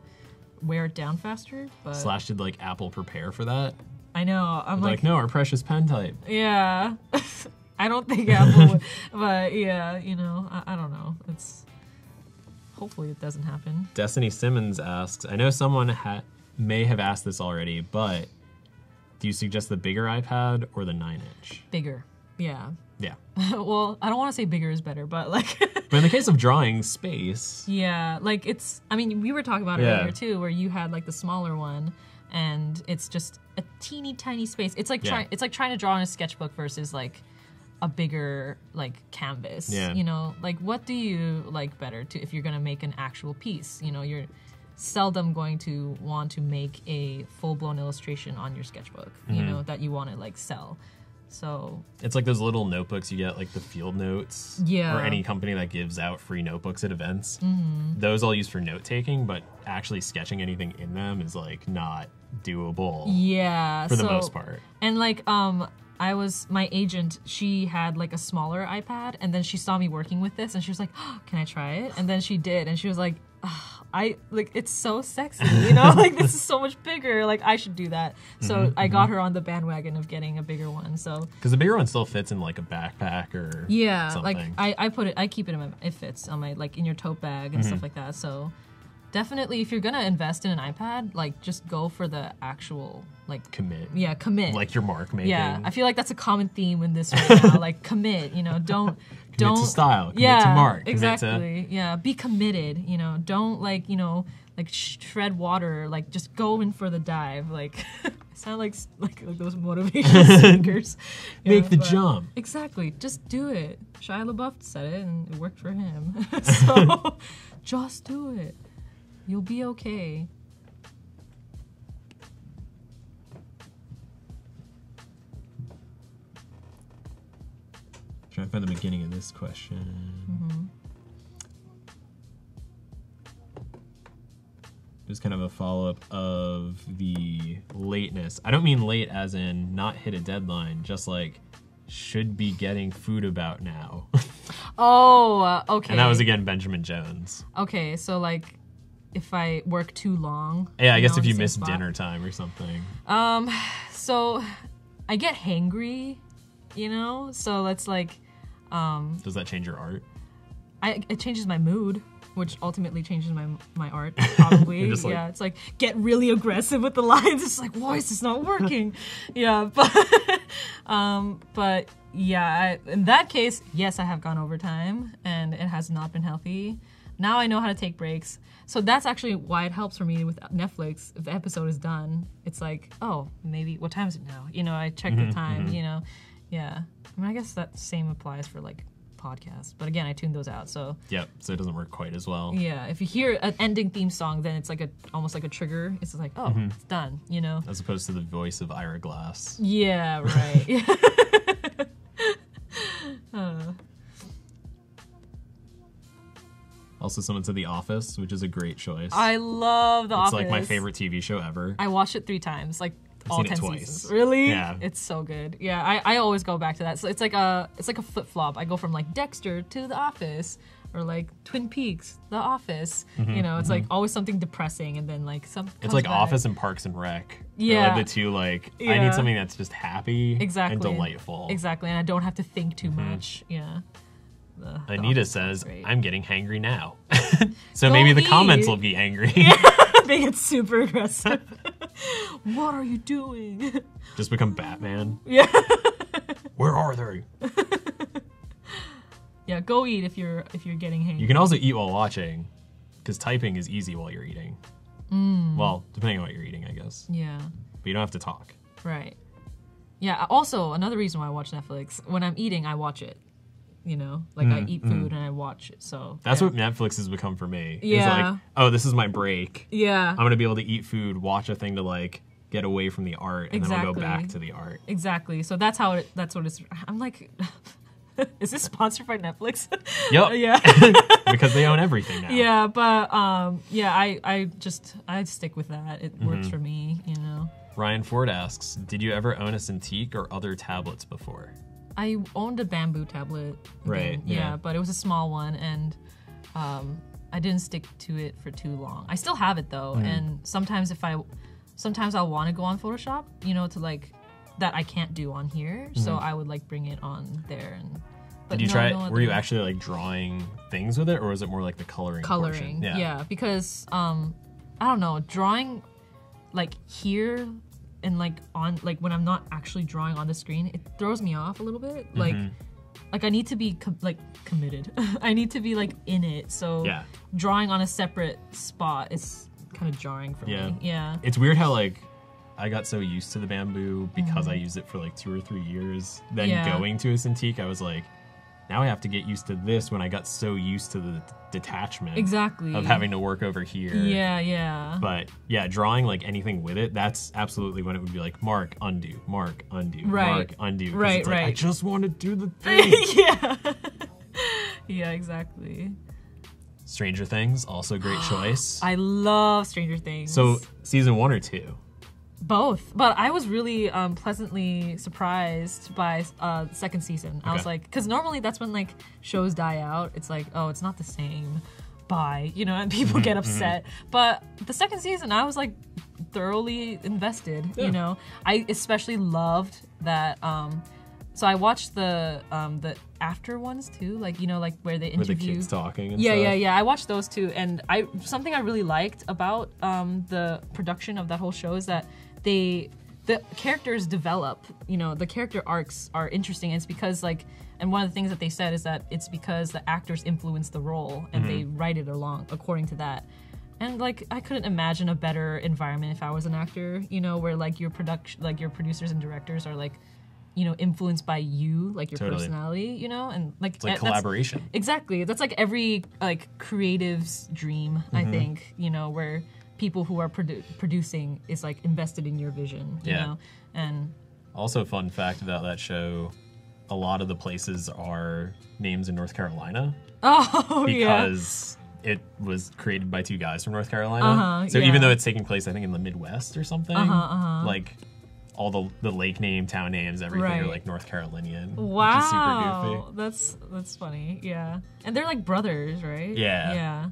wear it down faster. But Slash, did like Apple prepare for that? I know. I'm Like, no, our precious pen type. yeah. I don't think Apple would, but yeah, you know, I don't know. It's hopefully it doesn't happen. Destiny Simmons asks, I know someone may have asked this already, but do you suggest the bigger iPad or the 9-inch? Bigger. Yeah. Yeah. Well, I don't want to say bigger is better, but like But in the case of drawing, space. yeah, like it's, I mean, we were talking about it Yeah. earlier too, where you had like the smaller one and it's just a teeny tiny space. It's like Yeah. it's like trying to draw in a sketchbook versus like a bigger like canvas. Yeah. You know, like what do you like better to if you're gonna make an actual piece? You know, you're seldom going to want to make a full-blown illustration on your sketchbook, you know, that you want to like sell. So It's like those little notebooks you get, like the Field Notes. Yeah. Or any company that gives out free notebooks at events. Those I'll use for note taking, but actually sketching anything in them is like not doable yeah, for the so, most part. And like my agent, she had like a smaller iPad, and then she saw me working with this and she was like, oh, can I try it? And then she did, and she was like, oh, it's so sexy, you know, like this is so much bigger, like I should do that. So I got her on the bandwagon of getting a bigger one. So Because the bigger one still fits in like a backpack or yeah, something. like I keep it in it fits on my, like in your tote bag and stuff like that. So definitely if you're gonna invest in an iPad, like just go for the actual like Commit. yeah, commit. Like your mark making. Yeah, I feel like that's a common theme in this right now. Like commit, you know, don't Commit to style, commit yeah, to mark, commit to- exactly. Yeah, be committed. You know, don't like like tread water, like just go in for the dive. Like I sound like those motivational speakers. Make the but- jump. Exactly. Just do it. Shia LaBeouf said it, and it worked for him. So just do it. You'll be okay. Trying to find the beginning of this question. Just kind of a follow-up of the lateness. I don't mean late as in not hit a deadline, just like should be getting food about now. Oh, okay. And that was again Benjamin Jones. Okay, so like if I work too long. Yeah, I guess know, if you in the miss same spot. dinner time or something. So I get hangry, you know? So that's like Does that change your art? it changes my mood, which ultimately changes my art, probably. You're just like- yeah, it's like get really aggressive with the lines. It's like, why is this not working? Yeah, but yeah, in that case, yes, I have gone overtime, and it has not been healthy. Now I know how to take breaks. So that's actually why it helps for me with Netflix. If the episode is done, it's like, oh, maybe, what time is it now? You know, I check the time, you know. Yeah. I mean, I guess that same applies for like podcasts. But again, I tune those out, so. Yep, so it doesn't work quite as well. Yeah, if you hear an ending theme song, then it's like almost like a trigger. It's like, oh, it's done, you know? As opposed to the voice of Ira Glass. Yeah, right. Also, someone said The Office, which is a great choice. I love The Office. It's like my favorite TV show ever. I watched it 3 times, like all seen it 10 twice. seasons. Really? Yeah. It's so good. Yeah, I always go back to that. So it's like a flip flop. I go from like Dexter to The Office, or like Twin Peaks, The Office. You know, it's like always something depressing, and then like some. It's like comes back. Office and Parks and Rec. They're Yeah. like the two, like, I Yeah. need something that's just happy Exactly. and delightful. Exactly, and I don't have to think too much. Yeah. The Anita Office is says, great. I'm getting hangry now. So Go maybe the comments eat. will be angry. They get super aggressive. What are you doing? Just become Batman. Yeah. Where are they? Yeah, go eat if you're getting hangry. You can also eat while watching, because typing is easy while you're eating. Well, depending on what you're eating, I guess. Yeah. But you don't have to talk. Right. Yeah, also, another reason why I watch Netflix, when I'm eating, I watch it. You know? Like, I eat food and I watch it, so. That's yeah. what Netflix has become for me. Yeah. It's like, oh, this is my break. Yeah. I'm going to be able to eat food, watch a thing to, like, get away from the art, and then I'll go Exactly. back to the art. Exactly. So that's what it's. I'm like, is this sponsored by Netflix? Yep. Yeah. Because they own everything now. Yeah, but, yeah, I stick with that. It works for me, you know? Ryan Ford asks, did you ever own a Cintiq or other tablets before? I owned a bamboo tablet. Right, Again, yeah. but it was a small one, and I didn't stick to it for too long. I still have it though, and sometimes I'll want to go on Photoshop, you know, to like that I can't do on here, so I would like bring it on there. And but Did you no, try? no Were you other- actually like drawing things with it, or was it more like the coloring? coloring? Portion? Yeah, because I don't know, drawing like here and like on like when I'm not actually drawing on the screen, it throws me off a little bit. Like I need to be committed. I need to be like in it. So Yeah. drawing on a separate spot is kind of jarring for Yeah. me. Yeah. It's weird how like I got so used to the bamboo because Mm-hmm. I used it for like 2 or 3 years. Then Yeah. going to a Cintiq, I was like, now I have to get used to this when I got so used to the detachment Exactly. of having to work over here. Yeah, yeah. But yeah, drawing like anything with it, that's absolutely when it would be like mark, undo, mark, undo, Right. mark, undo. 'Cause Right, it's like, I right. just want to do the thing. yeah. Yeah, exactly. Stranger Things, also a great choice. I love Stranger Things. So season 1 or 2? Both, but I was really pleasantly surprised by second season. I was Okay. like, because normally that's when like shows die out. It's like, oh, it's not the same. Bye, you know, and people get upset. But the second season, I was like thoroughly invested. Yeah. You know, I especially loved that. So I watched the after ones too, like you know, like where they With the interview. kids talking and Yeah, stuff? yeah. I watched those too, and something I really liked about the production of that whole show is that the characters develop. You know, the character arcs are interesting. And it's because like, and one of the things that they said is that it's because the actors influence the role and they write it along according to that. And like I couldn't imagine a better environment if I was an actor, you know, where like your producers and directors are like, you know, influenced by you, like your personality, you know, and like it's like collaboration. Exactly. That's like every like creative's dream, I think, you know, where people who are producing is like invested in your vision, you know. And also, fun fact about that show, a lot of the places are names in North Carolina. Oh, because it was created by 2 guys from North Carolina. So even though it's taking place, I think, in the Midwest or something, like all the lake name, town names, everything are like North Carolinian. Wow. Which is super goofy. That's funny. Yeah. And they're like brothers, right? Yeah. Yeah.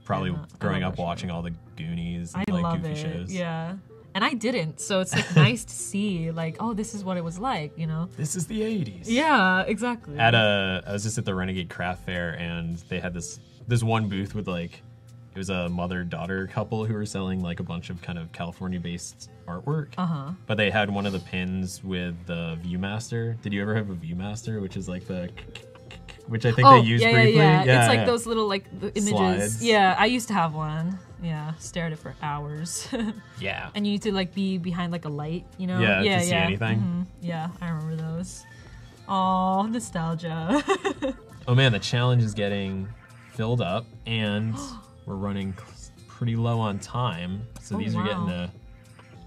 Probably growing up watching all the Goonies and like love goofy it. shows. Yeah. And I didn't, so it's like nice to see, like, oh, this is what it was like, you know? This is the 80s. Yeah, exactly. I was just at the Renegade Craft Fair, and they had this one booth with like, it was a mother-daughter couple who were selling like a bunch of kind of California-based artwork. But they had one of the pins with the Viewmaster. Did you ever have a Viewmaster, which is like which I think they used briefly? Yeah. It's like those little like the images. Slides. Yeah, I used to have one. Yeah, stare at it for hours. Yeah. And you need to like be behind like a light, you know? Yeah, to see anything. Yeah, I remember those. Oh, nostalgia. Oh man, the challenge is getting filled up, and we're running pretty low on time. So these are getting to,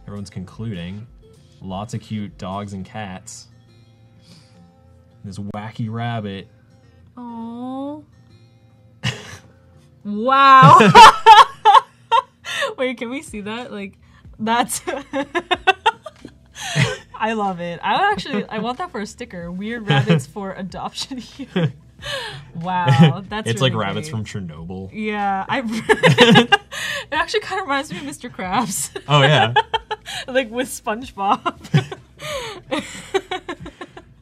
everyone's concluding. Lots of cute dogs and cats. This wacky rabbit. Oh. Wow. Wait, can we see that? Like, that's... I love it. I want that for a sticker. Weird rabbits for adoption here. Wow, that's It's really like rabbits great. from Chernobyl. Yeah, it actually kind of reminds me of Mr. Krabs. Oh yeah. Like with SpongeBob.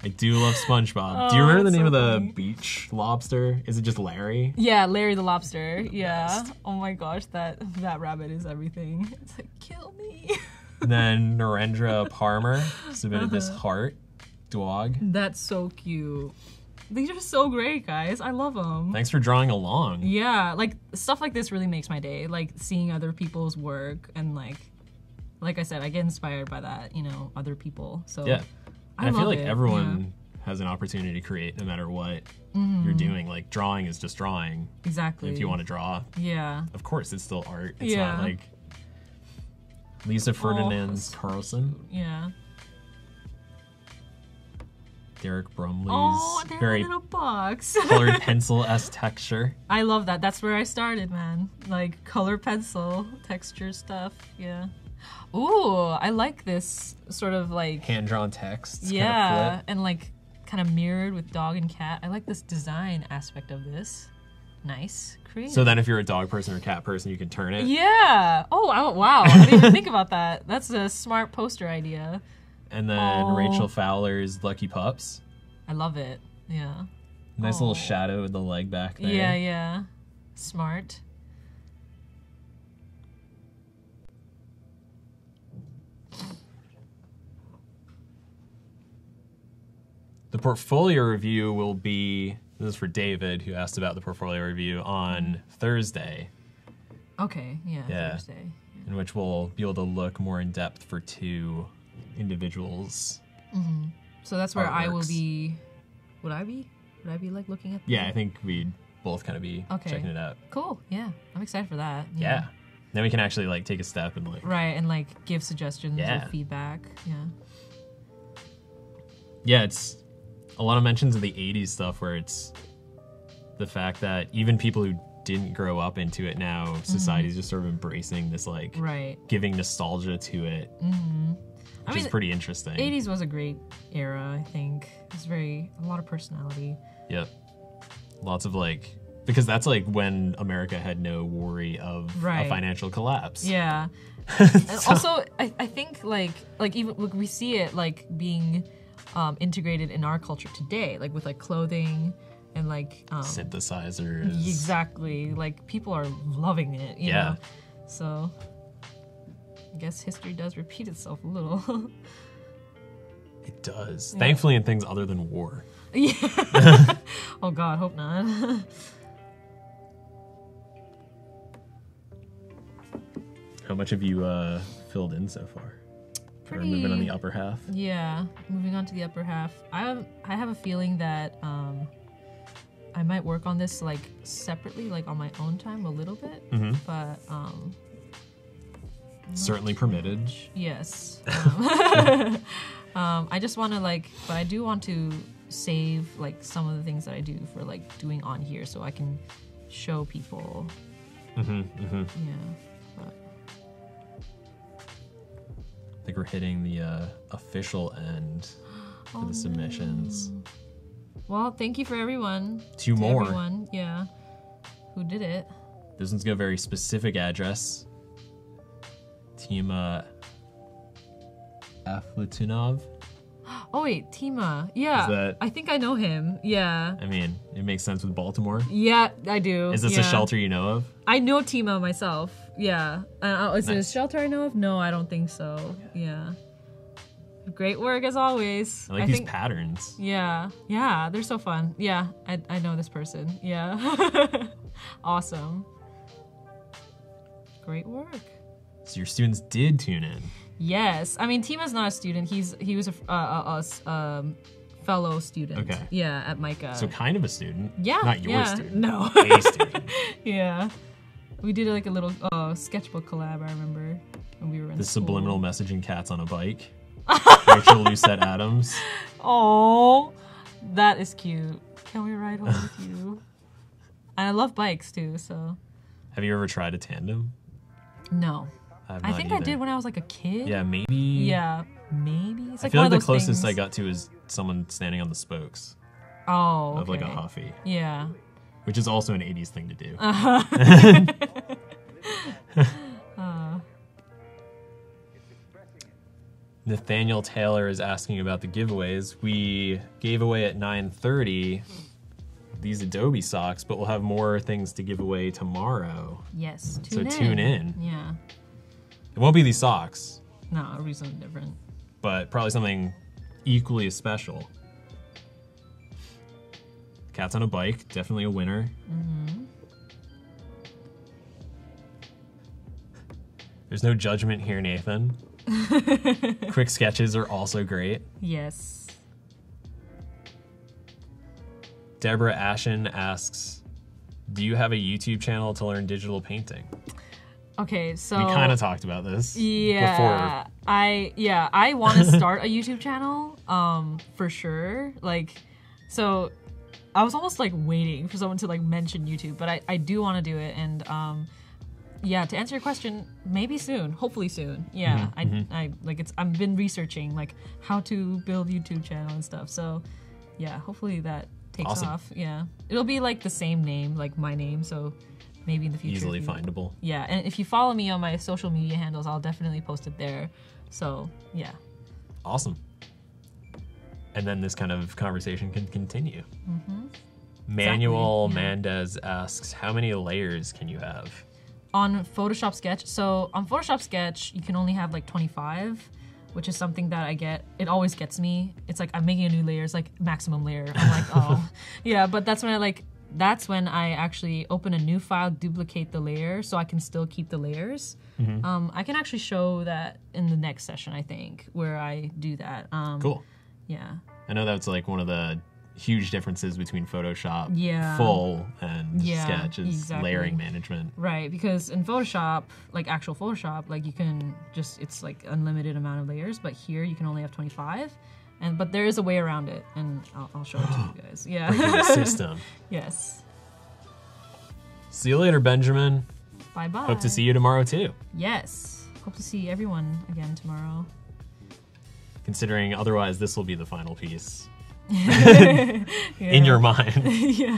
I do love SpongeBob. Do you remember the it's name so of the funny. beach lobster? Is it just Larry? Yeah, Larry the lobster. Yeah. Oh my gosh, that rabbit is everything. It's like, kill me. And then Narendra Parmer submitted this heart dog. That's so cute. These are so great, guys. I love them. Thanks for drawing along. Yeah, like stuff like this really makes my day. Like seeing other people's work and like I said, I get inspired by that, you know, other people. So Yeah. I And I feel love like it. everyone has an opportunity to create no matter what you're doing. Like drawing is just drawing. Exactly. If you want to draw, Yeah. of course it's still art. It's Yeah. not like Lisa Ferdinand's Carlson, Yeah. Derek Brumley's Oh, they're very a little box. colored pencil-esque texture. I love that. That's where I started, man. Like color pencil texture stuff. Yeah. Ooh, I like this sort of like Hand-drawn text. yeah, Kind of flip. and like kind of mirrored with dog and cat. I like this design aspect of this. Nice, creative. So then if you're a dog person or cat person, you can turn it. Yeah. Oh, wow. I didn't even think about that. That's a smart poster idea. And then Oh. Rachel Fowler's Lucky Pups. I love it. Yeah. Nice Oh. little shadow with the leg back there. Yeah, yeah. Smart. The portfolio review will be, this is for David, who asked about the portfolio review, on Thursday, Okay. Yeah. Yeah. Thursday. in which we'll be able to look more in depth for 2 individuals. So that's where I will Artworks. be. Would I be? Would I be like looking at? Yeah, I think we'd both kind of be Okay. checking it out. Cool. Yeah. I'm excited for that. Yeah. Then we can actually like take a step and like, Right, and like give suggestions Yeah. or feedback. Yeah. yeah, it's a lot of mentions of the 80s stuff where it's the fact that even people who didn't grow up into it now, society's just sort of embracing this like Right. giving nostalgia to it, which is pretty interesting. 80s was a great era, I think. It's a lot of personality. Yep. Lots of like, because that's like when America had no worry of a Right. financial collapse. Yeah. And also, I think like even like, we see it like being integrated in our culture today, like with like clothing and like Synthesizers. exactly, like people are loving it. You Yeah. know? So I guess history does repeat itself a little. It does. Thankfully in things other than war. Yeah. Oh God, hope not. How much have you filled in so far? Or moving on the upper half? Yeah, moving on to the upper half. I have a feeling that I might work on this like separately, like on my own time a little bit, but certainly permitted. Yes. I just want to but I do want to save like some of the things that I do for like doing on here, so I can show people. Yeah. But. I think we're hitting the official end for the submissions. No. Well, thank you for everyone. Two more. Everyone, yeah, who did it. This one's got a very specific address. Tima Aflatunov. Oh wait, Tima. Yeah, I think I know him. Yeah. I mean, it makes sense with Baltimore. Yeah, I do. Is this a shelter you know of? I know Tima myself. Yeah. Is it a shelter I know of? No, I don't think so. Okay. Yeah. Great work as always. I think these patterns. Yeah. Yeah, they're so fun. Yeah, I know this person. Yeah. Awesome. Great work. So your students did tune in. Yes. I mean, Tima's not a student. He was a fellow student. Okay. Yeah, at Micah. So kind of a student. Yeah. Not your student. No. A student. Yeah. We did like a little sketchbook collab, I remember, when we were in the school. Subliminal Messaging Cats on a Bike. Rachel Lucette Adams. Oh, that is cute. Can we ride home with you? And I love bikes too, so. Have you ever tried a tandem? No. I think I did when I was like a kid. Yeah, maybe. Yeah, maybe. It's I like feel one like of the those closest things. I got to is someone standing on the spokes Oh, of like a okay. Huffy, Yeah. which is also an 80s thing to do. Nathaniel Taylor is asking about the giveaways. We gave away at 9:30 these Adobe socks, but we'll have more things to give away tomorrow. Yes. Tune in. Yeah. It won't be these socks, No, it'll be something different. but probably something equally as special. Cats on a Bike, definitely a winner. There's no judgment here, Nathan. Quick sketches are also great. Yes. Deborah Ashen asks, do you have a YouTube channel to learn digital painting? Okay, so We kind of talked about this yeah, before. I want to start a YouTube channel, for sure. Like, so I was almost like waiting for someone to like mention YouTube, but I do want to do it, and yeah, to answer your question, maybe soon, hopefully soon. Yeah, I've been researching like how to build YouTube channel and stuff. So yeah, hopefully that takes Awesome. off. Yeah, it'll be like the same name, like my name. So maybe in the future. Easily findable. Yeah, and if you follow me on my social media handles, I'll definitely post it there. So yeah. Awesome. And then this kind of conversation can continue. Manuel Mendez asks, how many layers can you have? On Photoshop Sketch, so on Photoshop Sketch, you can only have like 25, which is something that it always gets me. It's like I'm making a new layer, it's like maximum layer. I'm like, oh, yeah, but that's when I actually open a new file, duplicate the layer, so I can still keep the layers. I can actually show that in the next session, I think, where I do that. Cool. Yeah. I know that's like one of the huge differences between Photoshop Yeah. Full and Yeah, Sketch is exactly. layering management. Right, because in Photoshop, like actual Photoshop, like you can it's like unlimited amount of layers, but here you can only have 25. But there is a way around it, and I'll show it to you guys. Yeah. Breaking the system. Yes. See you later, Benjamin. Bye-bye. Hope to see you tomorrow too. Yes. Hope to see everyone again tomorrow. Considering otherwise this will be the final piece. Yeah. In your mind. Yeah.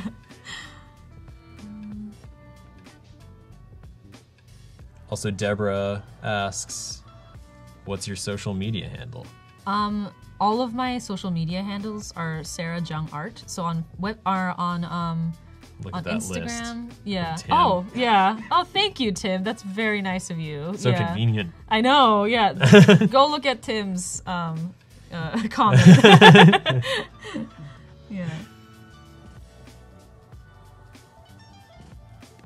Also, Deborah asks, what's your social media handle? All of my social media handles are Sarah Jung Art. So on Look on at that Instagram. list. Yeah. Tim. Oh, yeah. Oh, thank you, Tim. That's very nice of you. So yeah. convenient. I know. Yeah. Go look at Tim's comment. Yeah.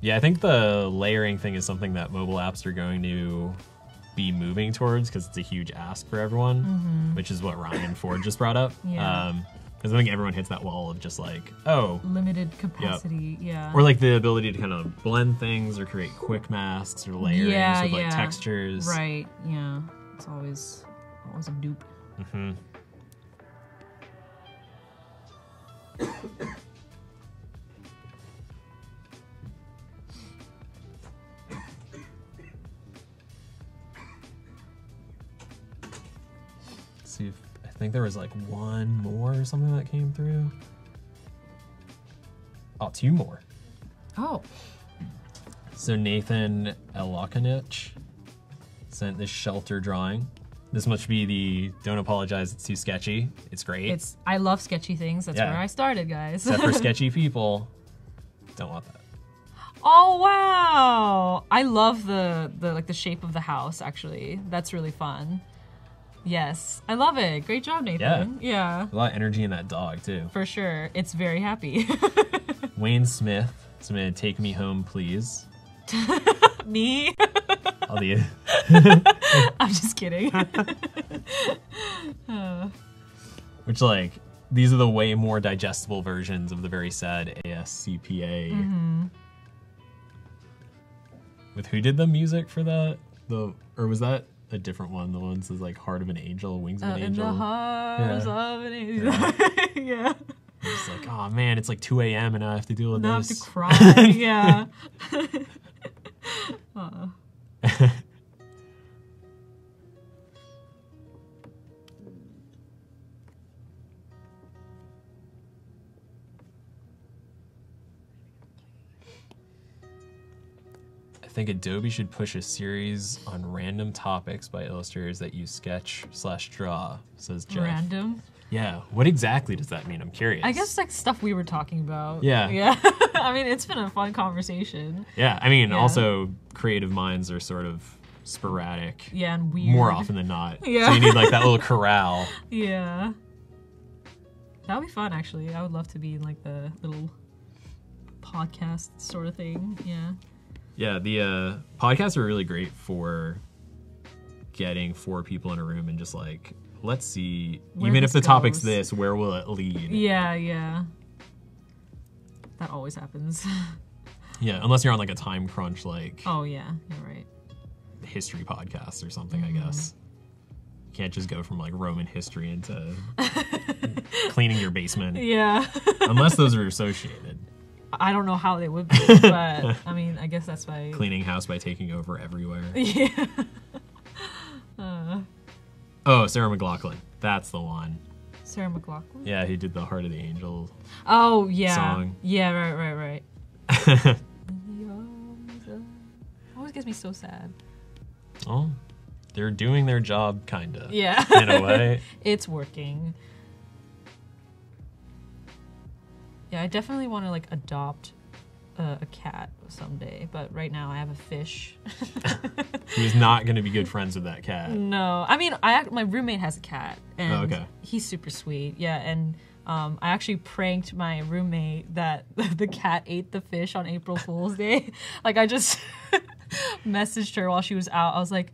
Yeah, I think the layering thing is something that mobile apps are going to be moving towards because it's a huge ask for everyone, which is what Ryan Ford just brought up. Yeah. Because I think everyone hits that wall of just like, oh. Limited capacity, yeah. Or like the ability to kind of blend things or create quick masks or layerings with like textures. Right, yeah. It's always a dupe. Mm-hmm. See if I think there was like one more or something that came through. Oh, two more. Oh. So Nathan Elakanich sent this shelter drawing. This must be the don't apologize, it's too sketchy. It's great. I love sketchy things. That's where I started, guys. Except for sketchy people. Don't want that. Oh wow! I love the shape of the house actually. That's really fun. Yes. I love it. Great job, Nathan. Yeah. A lot of energy in that dog too. For sure. It's very happy. Wayne Smith submitted Take Me Home Please. Me? I'll be I'm just kidding. Which like these are the way more digestible versions of the very sad ASCPA. Mm-hmm. With who did the music for that? Or was that a different one? The one that says like Heart of an Angel, Wings of an Angel. In the heart of an angel. Yeah. I'm just like, oh man, it's like 2 a.m. and I have to deal with Now I have this. to cry. Yeah. I think Adobe should push a series on random topics by illustrators that use sketch/draw, says Jeff. Random? Yeah. What exactly does that mean? I'm curious. I guess like stuff we were talking about. Yeah. Yeah. I mean, it's been a fun conversation. Yeah. I mean, also creative minds are sort of sporadic. Yeah, and weird. More often than not. Yeah. So you need like that little corral. Yeah. That would be fun, actually. I would love to be in like the little podcast sort of thing. Yeah. Yeah, the podcasts are really great for getting 4 people in a room and just like, let's see, Where even if this the topic's goes. this, where will it lead? Yeah, yeah. That always happens. Yeah, unless you're on like a time crunch like Oh, yeah, you're right. history podcast or something, I guess. You can't just go from like Roman history into cleaning your basement. Yeah. Unless those are associated. I don't know how they would be, but I mean, I guess that's why. Cleaning house by taking over everywhere. Yeah. Oh, Sarah McLachlan. That's the one. Sarah McLachlan? Yeah, he did the Heart of the Angel Oh, yeah. song. Yeah, right. Always gets me so sad. Oh, they're doing their job, kinda. Yeah. In a way. It's working. Yeah, I definitely want to like adopt a cat someday, but right now I have a fish. Who's not going to be good friends with that cat. No, I mean, my roommate has a cat, and he's super sweet. Yeah, and I actually pranked my roommate that the cat ate the fish on April Fool's Day. Like, I just messaged her while she was out. I was like,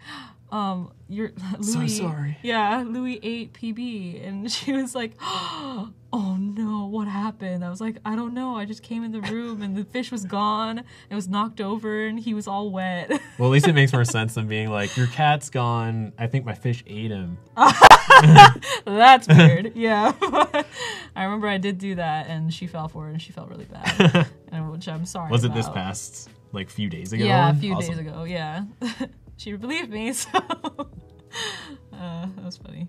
you're Louis. So sorry. Yeah, Louis ate PB, and she was like, oh no, what happened? I was like, I don't know. I just came in the room and the fish was gone. It was knocked over and he was all wet. Well, at least it makes more sense than being like, your cat's gone. I think my fish ate him. That's weird. Yeah. I remember I did do that and she fell for it and she felt really bad. Which I'm sorry Was it this about. past, like, few days ago? Yeah, a few days ago, yeah. She believed me, so that was funny.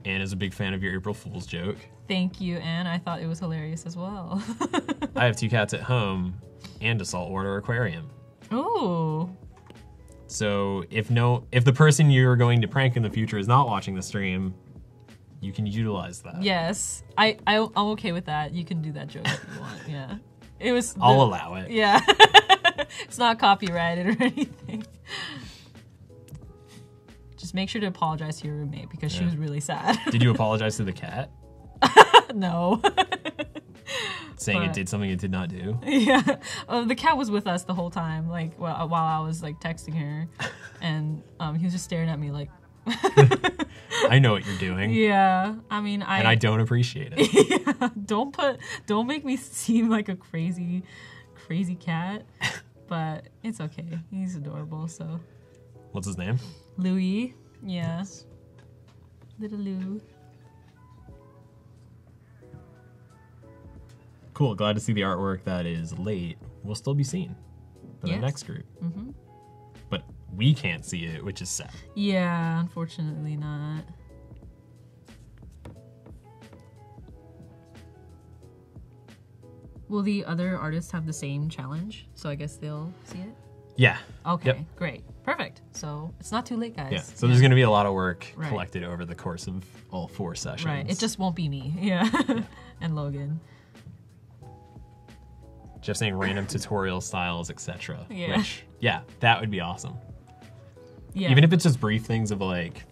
Anne is a big fan of your April Fool's joke. Thank you, Anne. I thought it was hilarious as well. I have 2 cats at home and a saltwater aquarium. Ooh. So if the person you're going to prank in the future is not watching the stream, you can utilize that. Yes, I'm okay with that. You can do that joke if you want. Yeah, it was. I'll allow it. Yeah, it's not copyrighted or anything. Just make sure to apologize to your roommate because she was really sad. Did you apologize to the cat? No. Saying it But- did something it did not do. Yeah. The cat was with us the whole time, like while I was like texting her, and he was just staring at me like. I know what you're doing. Yeah. I mean, And I don't appreciate it. Yeah, don't make me seem like a crazy cat. But it's okay. He's adorable. So. What's his name? Louis. Yeah. Little Lou. Cool. Glad to see the artwork that is late will still be seen by the Yes. next group. Mm-hmm. But we can't see it, which is sad. Yeah, unfortunately not. Will the other artists have the same challenge? So I guess they'll see it? Yeah. Okay, Yep. great. Perfect. So it's not too late, guys. Yeah. So there's going to be a lot of work Right. collected over the course of all 4 sessions. Right. It just won't be me. Yeah. And Logan. Just saying random tutorial styles, etc. Yeah. Which, yeah, that would be awesome. Yeah. Even if it's just brief things of like,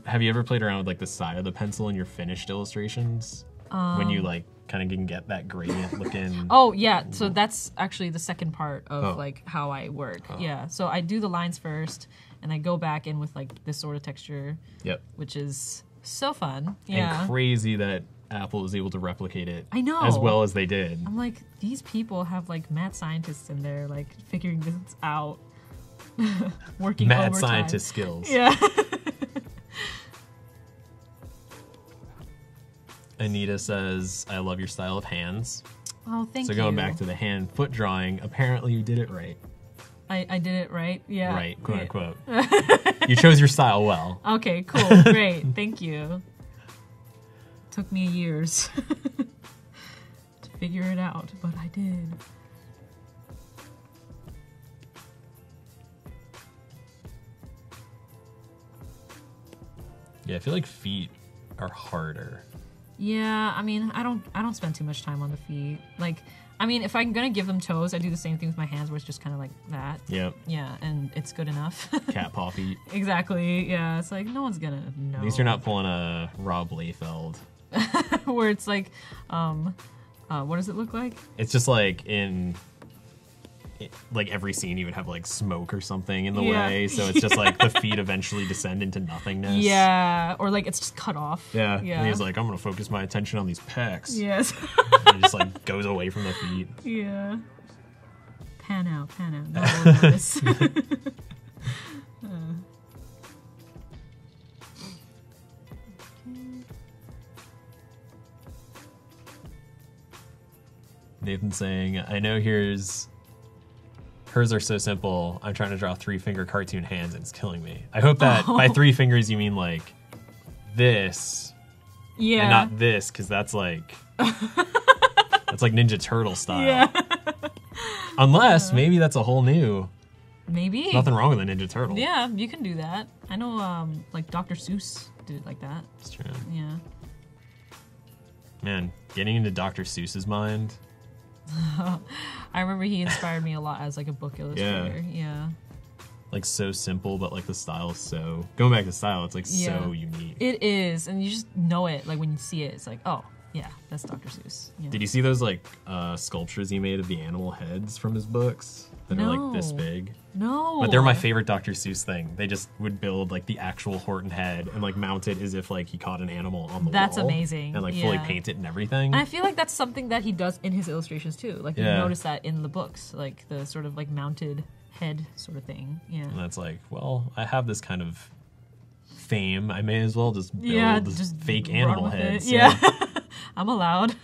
have you ever played around with like the side of the pencil in your finished illustrations? When you like kind of can get that gradient looking. Oh yeah, so that's actually the second part of Oh. like how I work. Yeah, so I do the lines first, and I go back in with like this sort of texture, Yep. which is so fun. Yeah, And crazy that Apple was able to replicate it. I know. As well as they did. I'm like, these people have like mad scientists in there, like figuring this out, working Mad overtime. scientist skills. Yeah. Anita says, I love your style of hands. Oh, thank you. So going back to the hand foot drawing, apparently you did it right. I did it right. Yeah. Right, quote Yeah. unquote. You chose your style well. Okay, cool, great, thank you. Took me years to figure it out, but I did. Yeah, I feel like feet are harder. Yeah, I mean, I don't spend too much time on the feet. Like, I mean, if I'm gonna give them toes, I do the same thing with my hands, where it's just kind of like that. Yep. Yeah, and it's good enough. Cat paw feet. Exactly. Yeah, it's like no one's gonna know. At least you're not pulling a Rob Liefeld. Where it's like, what does it look like? It's just like like every scene you would have like smoke or something in the Yeah. way, so it's just like the feet eventually descend into nothingness. Yeah, or like it's just cut off. Yeah. Yeah. And he's like, I'm gonna focus my attention on these pecs. Yes. And he just like goes away from the feet. Yeah. Pan out. No one will notice. Nathan saying, I know hers are so simple. I'm trying to draw 3-finger cartoon hands and it's killing me. I hope that by 3 fingers you mean like this Yeah. and not this, because that's like that's like Ninja Turtle style. Yeah. Unless maybe that's a whole new. Maybe. Nothing wrong with a Ninja Turtle. Yeah, you can do that. I know, like Dr. Seuss did it like that. It's true. Yeah. Man, getting into Dr. Seuss's mind. I remember he inspired me a lot as like a book illustrator. Yeah. Like so simple, but like the style is so going back to style, it's like Yeah. so unique. It is, and you just know it. Like when you see it, it's like, oh, yeah, that's Dr. Seuss. Yeah. Did you see those like sculptures he made of the animal heads from his books that are like this No. big? No. But they're my favorite Dr. Seuss thing. They just would build like the actual Horton head and like mount it as if like he caught an animal on the That's wall. amazing. And like fully Yeah. paint it and everything. And I feel like that's something that he does in his illustrations too. Like you Yeah. notice that in the books, like the sort of like mounted head sort of thing. Yeah. And that's like, well, I have this kind of fame. I may as well just build Yeah, this just fake run animal with it. heads. Yeah. I'm allowed.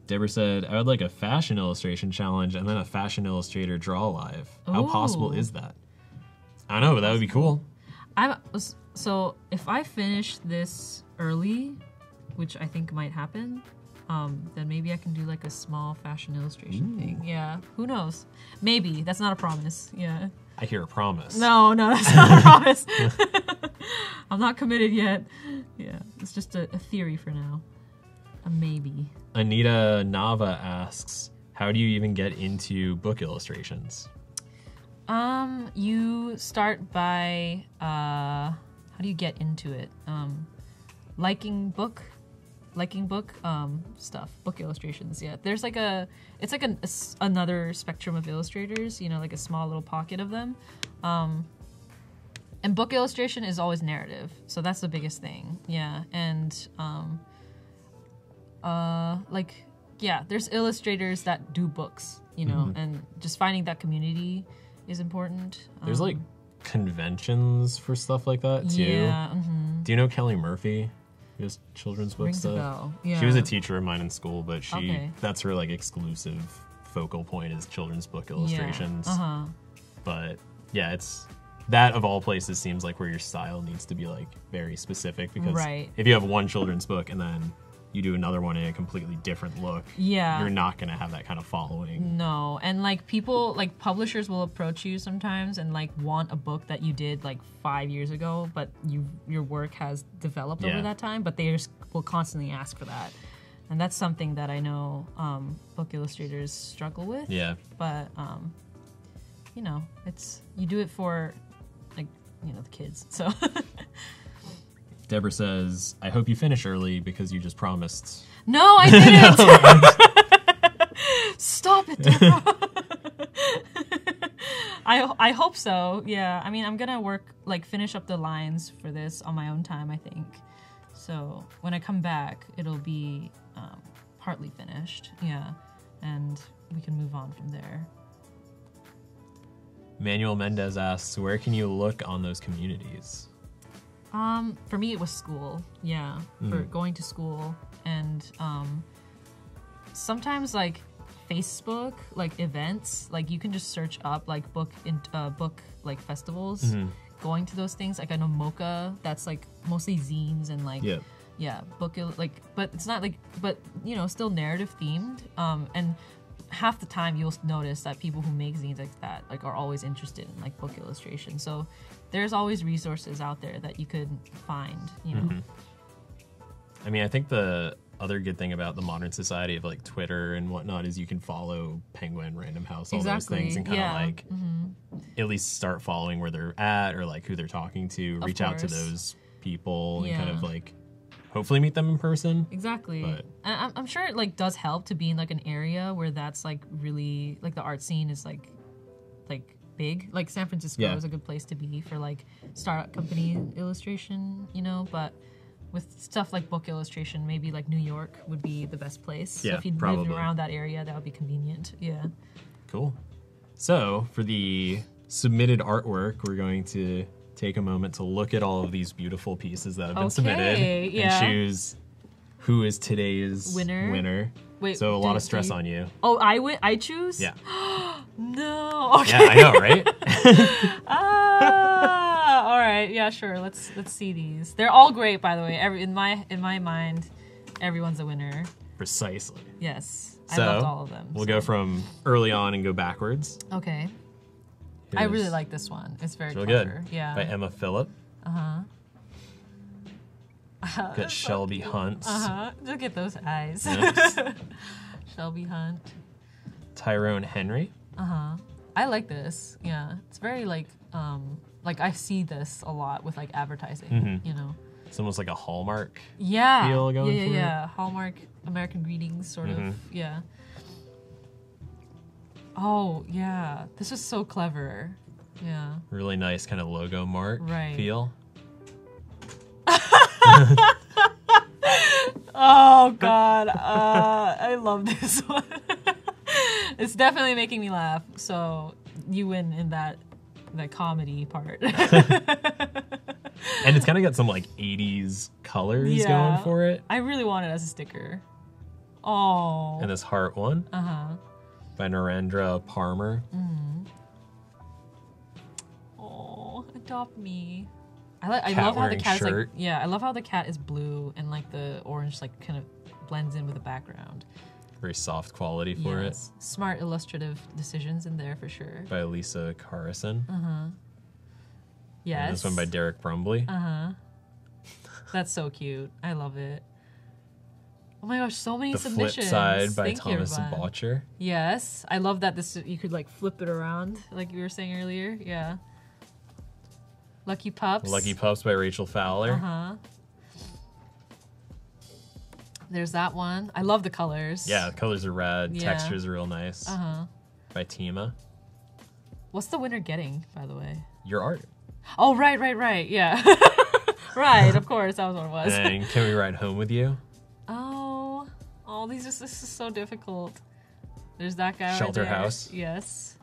Deborah said, I would like a fashion illustration challenge and then a fashion illustrator draw live. How possible Ooh. is that? I don't know, but that would be cool. So if I finish this early, which I think might happen, then maybe I can do like a small fashion illustration thing. Yeah, who knows? Maybe. That's not a promise. Yeah. I hear a promise. No, that's not a promise. I'm not committed yet. Yeah, it's just a theory for now. A maybe. Anita Nava asks, how do you even get into book illustrations? You start by how do you get into it? liking book stuff, book illustrations. Yeah, there's like another spectrum of illustrators, you know, like a small little pocket of them. And book illustration is always narrative, so that's the biggest thing. Yeah, and there's illustrators that do books, you know, and just finding that community is important. There's like conventions for stuff like that too. Yeah. Do you know Kelly Murphy? Who does children's book Rings a stuff? bell. Yeah. She was a teacher of mine in school, but Okay. that's her like exclusive focal point is children's book illustrations. Yeah. But yeah, it's that of all places seems like where your style needs to be like very specific, because Right. if you have one children's book and then you do another one in a completely different look, Yeah. you're not going to have that kind of following. No, and like people, like publishers will approach you sometimes and like want a book that you did like 5 years ago, but your work has developed over that time, but they just will constantly ask for that. And that's something that I know book illustrators struggle with. Yeah. But you know, you do it for like, you know, the kids. So Deborah says, I hope you finish early because you just promised. no, I didn't. Stop it, Deborah. I hope so. Yeah. I mean, I'm gonna finish up the lines for this on my own time, I think. So when I come back, it'll be partly finished. Yeah. And we can move on from there. Manuel Mendez asks, where can you look on those communities? For me, it was school. Yeah, for going to school, and sometimes like Facebook, like events, like you can just search up like book like festivals. Going to those things, like I know Mocha, that's like mostly zines and like book but it's not like, but you know, still narrative themed. And half the time you'll notice that people who make zines like that like are always interested in like book illustration. So there's always resources out there that you could find, you know. I mean, I think the other good thing about the modern society of like Twitter and whatnot is you can follow Penguin, Random House, all those things, and kind of like at least start following where they're at or like who they're talking to, reach out to those people and kind of like hopefully meet them in person. Exactly. But And I'm sure it like does help to be in like an area where that's like really like the art scene is like big. Like San Francisco is a good place to be for like startup company illustration, you know, but with stuff like book illustration, maybe like New York would be the best place. So if you lived around that area, that would be convenient. Yeah. Cool. So for the submitted artwork, we're going to take a moment to look at all of these beautiful pieces that have been submitted and choose who is today's winner. Wait, so a lot of stress on you. Oh, I choose? Yeah. No. Okay. Yeah, I know, right? All right. Yeah, sure. Let's see these. They're all great, by the way. In my mind, everyone's a winner. Precisely. Yes. So I loved all of them. We'll go from early on and go backwards. Okay. I really like this one. It's very really clever. good. Yeah. By Emma Phillip. Got Shelby Hunt. Look at those eyes. Yep. Shelby Hunt. Tyrone Henry. I like this. Yeah. It's very like I see this a lot with like advertising, you know. It's almost like a Hallmark Yeah. feel going for it. Yeah. Hallmark American Greetings sort of. Yeah. Oh, yeah. This is so clever. Yeah. Really nice kind of logo mark feel. Oh God, I love this one. It's definitely making me laugh. So you win in that comedy part. And it's kind of got some like 80s colors going for it. I really want it as a sticker. Oh. And this heart one. By Narendra Parmer. Oh, adopt me. I love how the cat is like, I love how the cat is blue and like the orange like kind of blends in with the background. Very soft quality for it. Smart illustrative decisions in there for sure. By Lisa Carrison. Yes. And this one by Derek Brumbley. That's so cute. I love it. Oh my gosh, so many The submissions. Flip Side by Thank you, Thomas everyone. Botcher. Yes. I love that you could like flip it around like you were saying earlier. Yeah. Lucky Pups. Lucky Pups by Rachel Fowler. There's that one. I love the colors. Yeah, the colors are rad. Yeah. Textures are real nice. By Tima. What's the winner getting, by the way? Your art. Oh, right. Yeah. Right, of course. That was what it was. And Can We Ride Home With You? Oh, this is so difficult. There's that guy Shelter right there. House. Yes.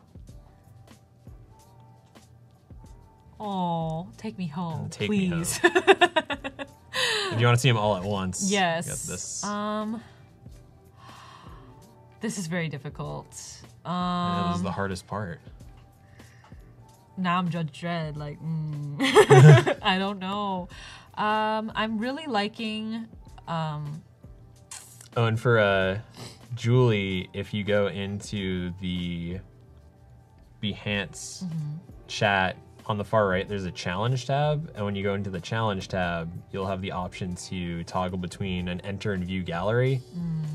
Oh, take me home, Take Me please. If you want to see them all at once. Yes. You got this. This is very difficult. Yeah, this is the hardest part. Now I'm Judge Dredd, like, I don't know. I'm really liking, Oh, and for Julie, if you go into the Behance chat on the far right, there's a challenge tab, and when you go into the challenge tab, you'll have the option to toggle between an enter and view gallery,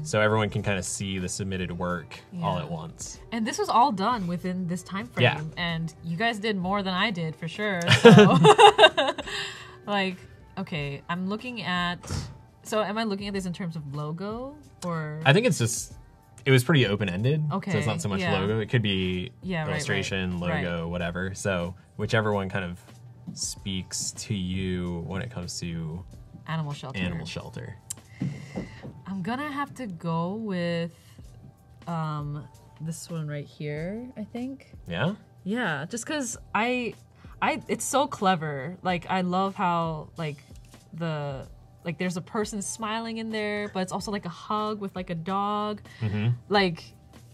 so everyone can kind of see the submitted work all at once. and this was all done within this time frame, Yeah. and you guys did more than I did for sure. So, like, okay, I'm looking at. So, am I looking at this in terms of logo or? I think it's just. It was pretty open-ended, so Okay, it's not so much yeah. logo. It could be Yeah, right, illustration, right. logo, whatever. So whichever one kind of speaks to you when it comes to Animal shelter. animal shelter. I'm gonna have to go with this one right here, I think. Yeah? Yeah, just because it's so clever. Like, I love how, like, there's a person smiling in there, but it's also like a hug with like a dog. Like,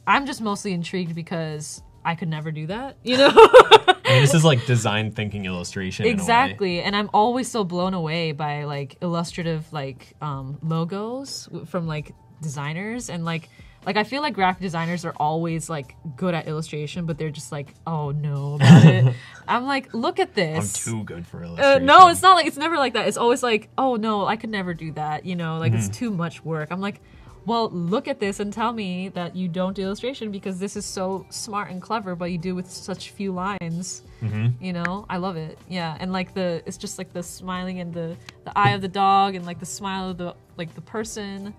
I'm just mostly intrigued because I could never do that, you know? I mean, this is like design thinking illustration. Exactly, and I'm always so blown away by like illustrative like logos from like designers, and like I feel like graphic designers are always like good at illustration, but they're just like, oh no about it. I'm like, look at In a way. I'm this. too good for illustration. No, it's not like, it's never like that. It's always like, oh no, I could never do that. You know, like it's too much work. I'm like, well, look at this and tell me that you don't do illustration because this is so smart and clever, but you do with such few lines. You know, I love it. Yeah, and like it's just like the smiling and the eye of the dog and like the smile of the person.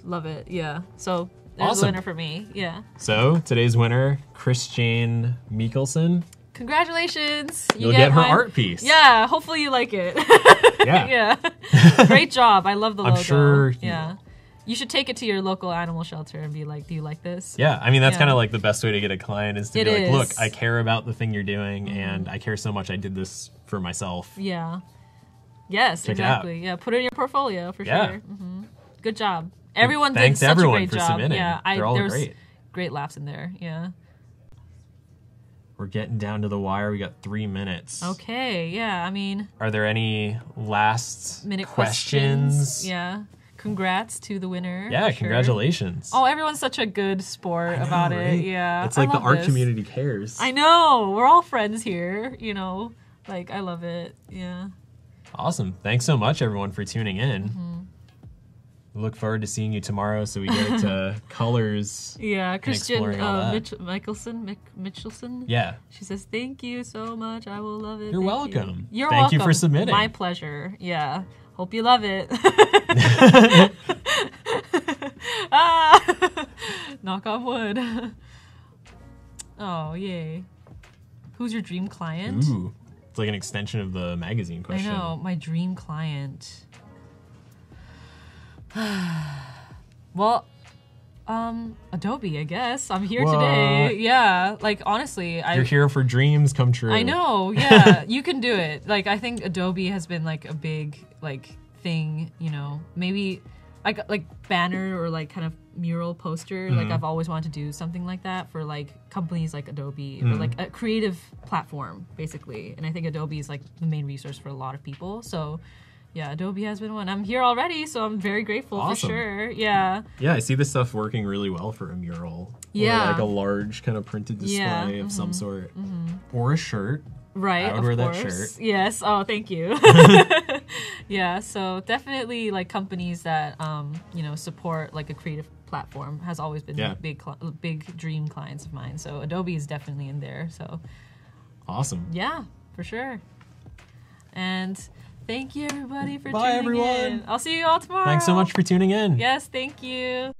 Love it. Yeah. So there's Awesome. a winner for me. Yeah. So today's winner, Christiane Mikkelsen. Congratulations. You'll get her mine. art piece. Yeah. Hopefully you like it. Yeah. Yeah. Great job. I love the logo. I'm sure. Yeah. You should take it to your local animal shelter and be like, do you like this? Yeah, I mean, that's Yeah. kind of like the best way to get a client is to It be like, is. look, I care about the thing you're doing, and I care so much I did this for myself. Yeah. Yes, Check it out. exactly. Yeah. Put it in your portfolio for Yeah. sure. Good job. Everyone did Thanks such everyone a great for job. submitting. Yeah. They're all there was great. great laughs in there. Yeah. We're getting down to the wire. We got 3 minutes. Okay. Yeah. I mean, Are there any last minute questions? Yeah. Congrats to the winner. Yeah, for sure. congratulations. Oh, everyone's such a good sport I know, about right? it. Yeah. It's like I the love art this. community cares. I know. We're all friends here, you know. Like, I love it. Yeah. Awesome. Thanks so much, everyone, for tuning in. We look forward to seeing you tomorrow so we get to colors. Yeah. Christian exploring all that. Michelson. Yeah. She says, thank you so much. I will love it. You're Thank you." welcome. You're Thank welcome. you for submitting. My pleasure. Yeah. Hope you love it. Ah! Knock on wood. Oh, yay. Who's your dream client? Ooh. It's like an extension of the magazine I question. know. My dream client. Well, Adobe, I guess. I'm here What? today. Yeah. Like, honestly, You're here for dreams come true. I know, yeah, you can do it. Like, I think Adobe has been like a big like thing, you know, maybe like banner or like kind of mural poster. Like, I've always wanted to do something like that for like companies like Adobe or like a creative platform, basically. And I think Adobe is like the main resource for a lot of people. So yeah, Adobe has been one. I'm here already, so I'm very grateful Awesome. for sure. Yeah. Yeah, I see this stuff working really well for a mural. Yeah. Or like a large kind of printed display Yeah, of some sort. Or a shirt. Right, I would of wear that course. shirt. Yes. Oh, thank you. Yeah. So definitely, like companies that you know, support like a creative platform has always been Yeah. big dream clients of mine. So Adobe is definitely in there. So Awesome. yeah, for sure. And Thank you, everybody, for Bye, tuning everyone. in. I'll see you all tomorrow. Thanks so much for tuning in. Yes, thank you.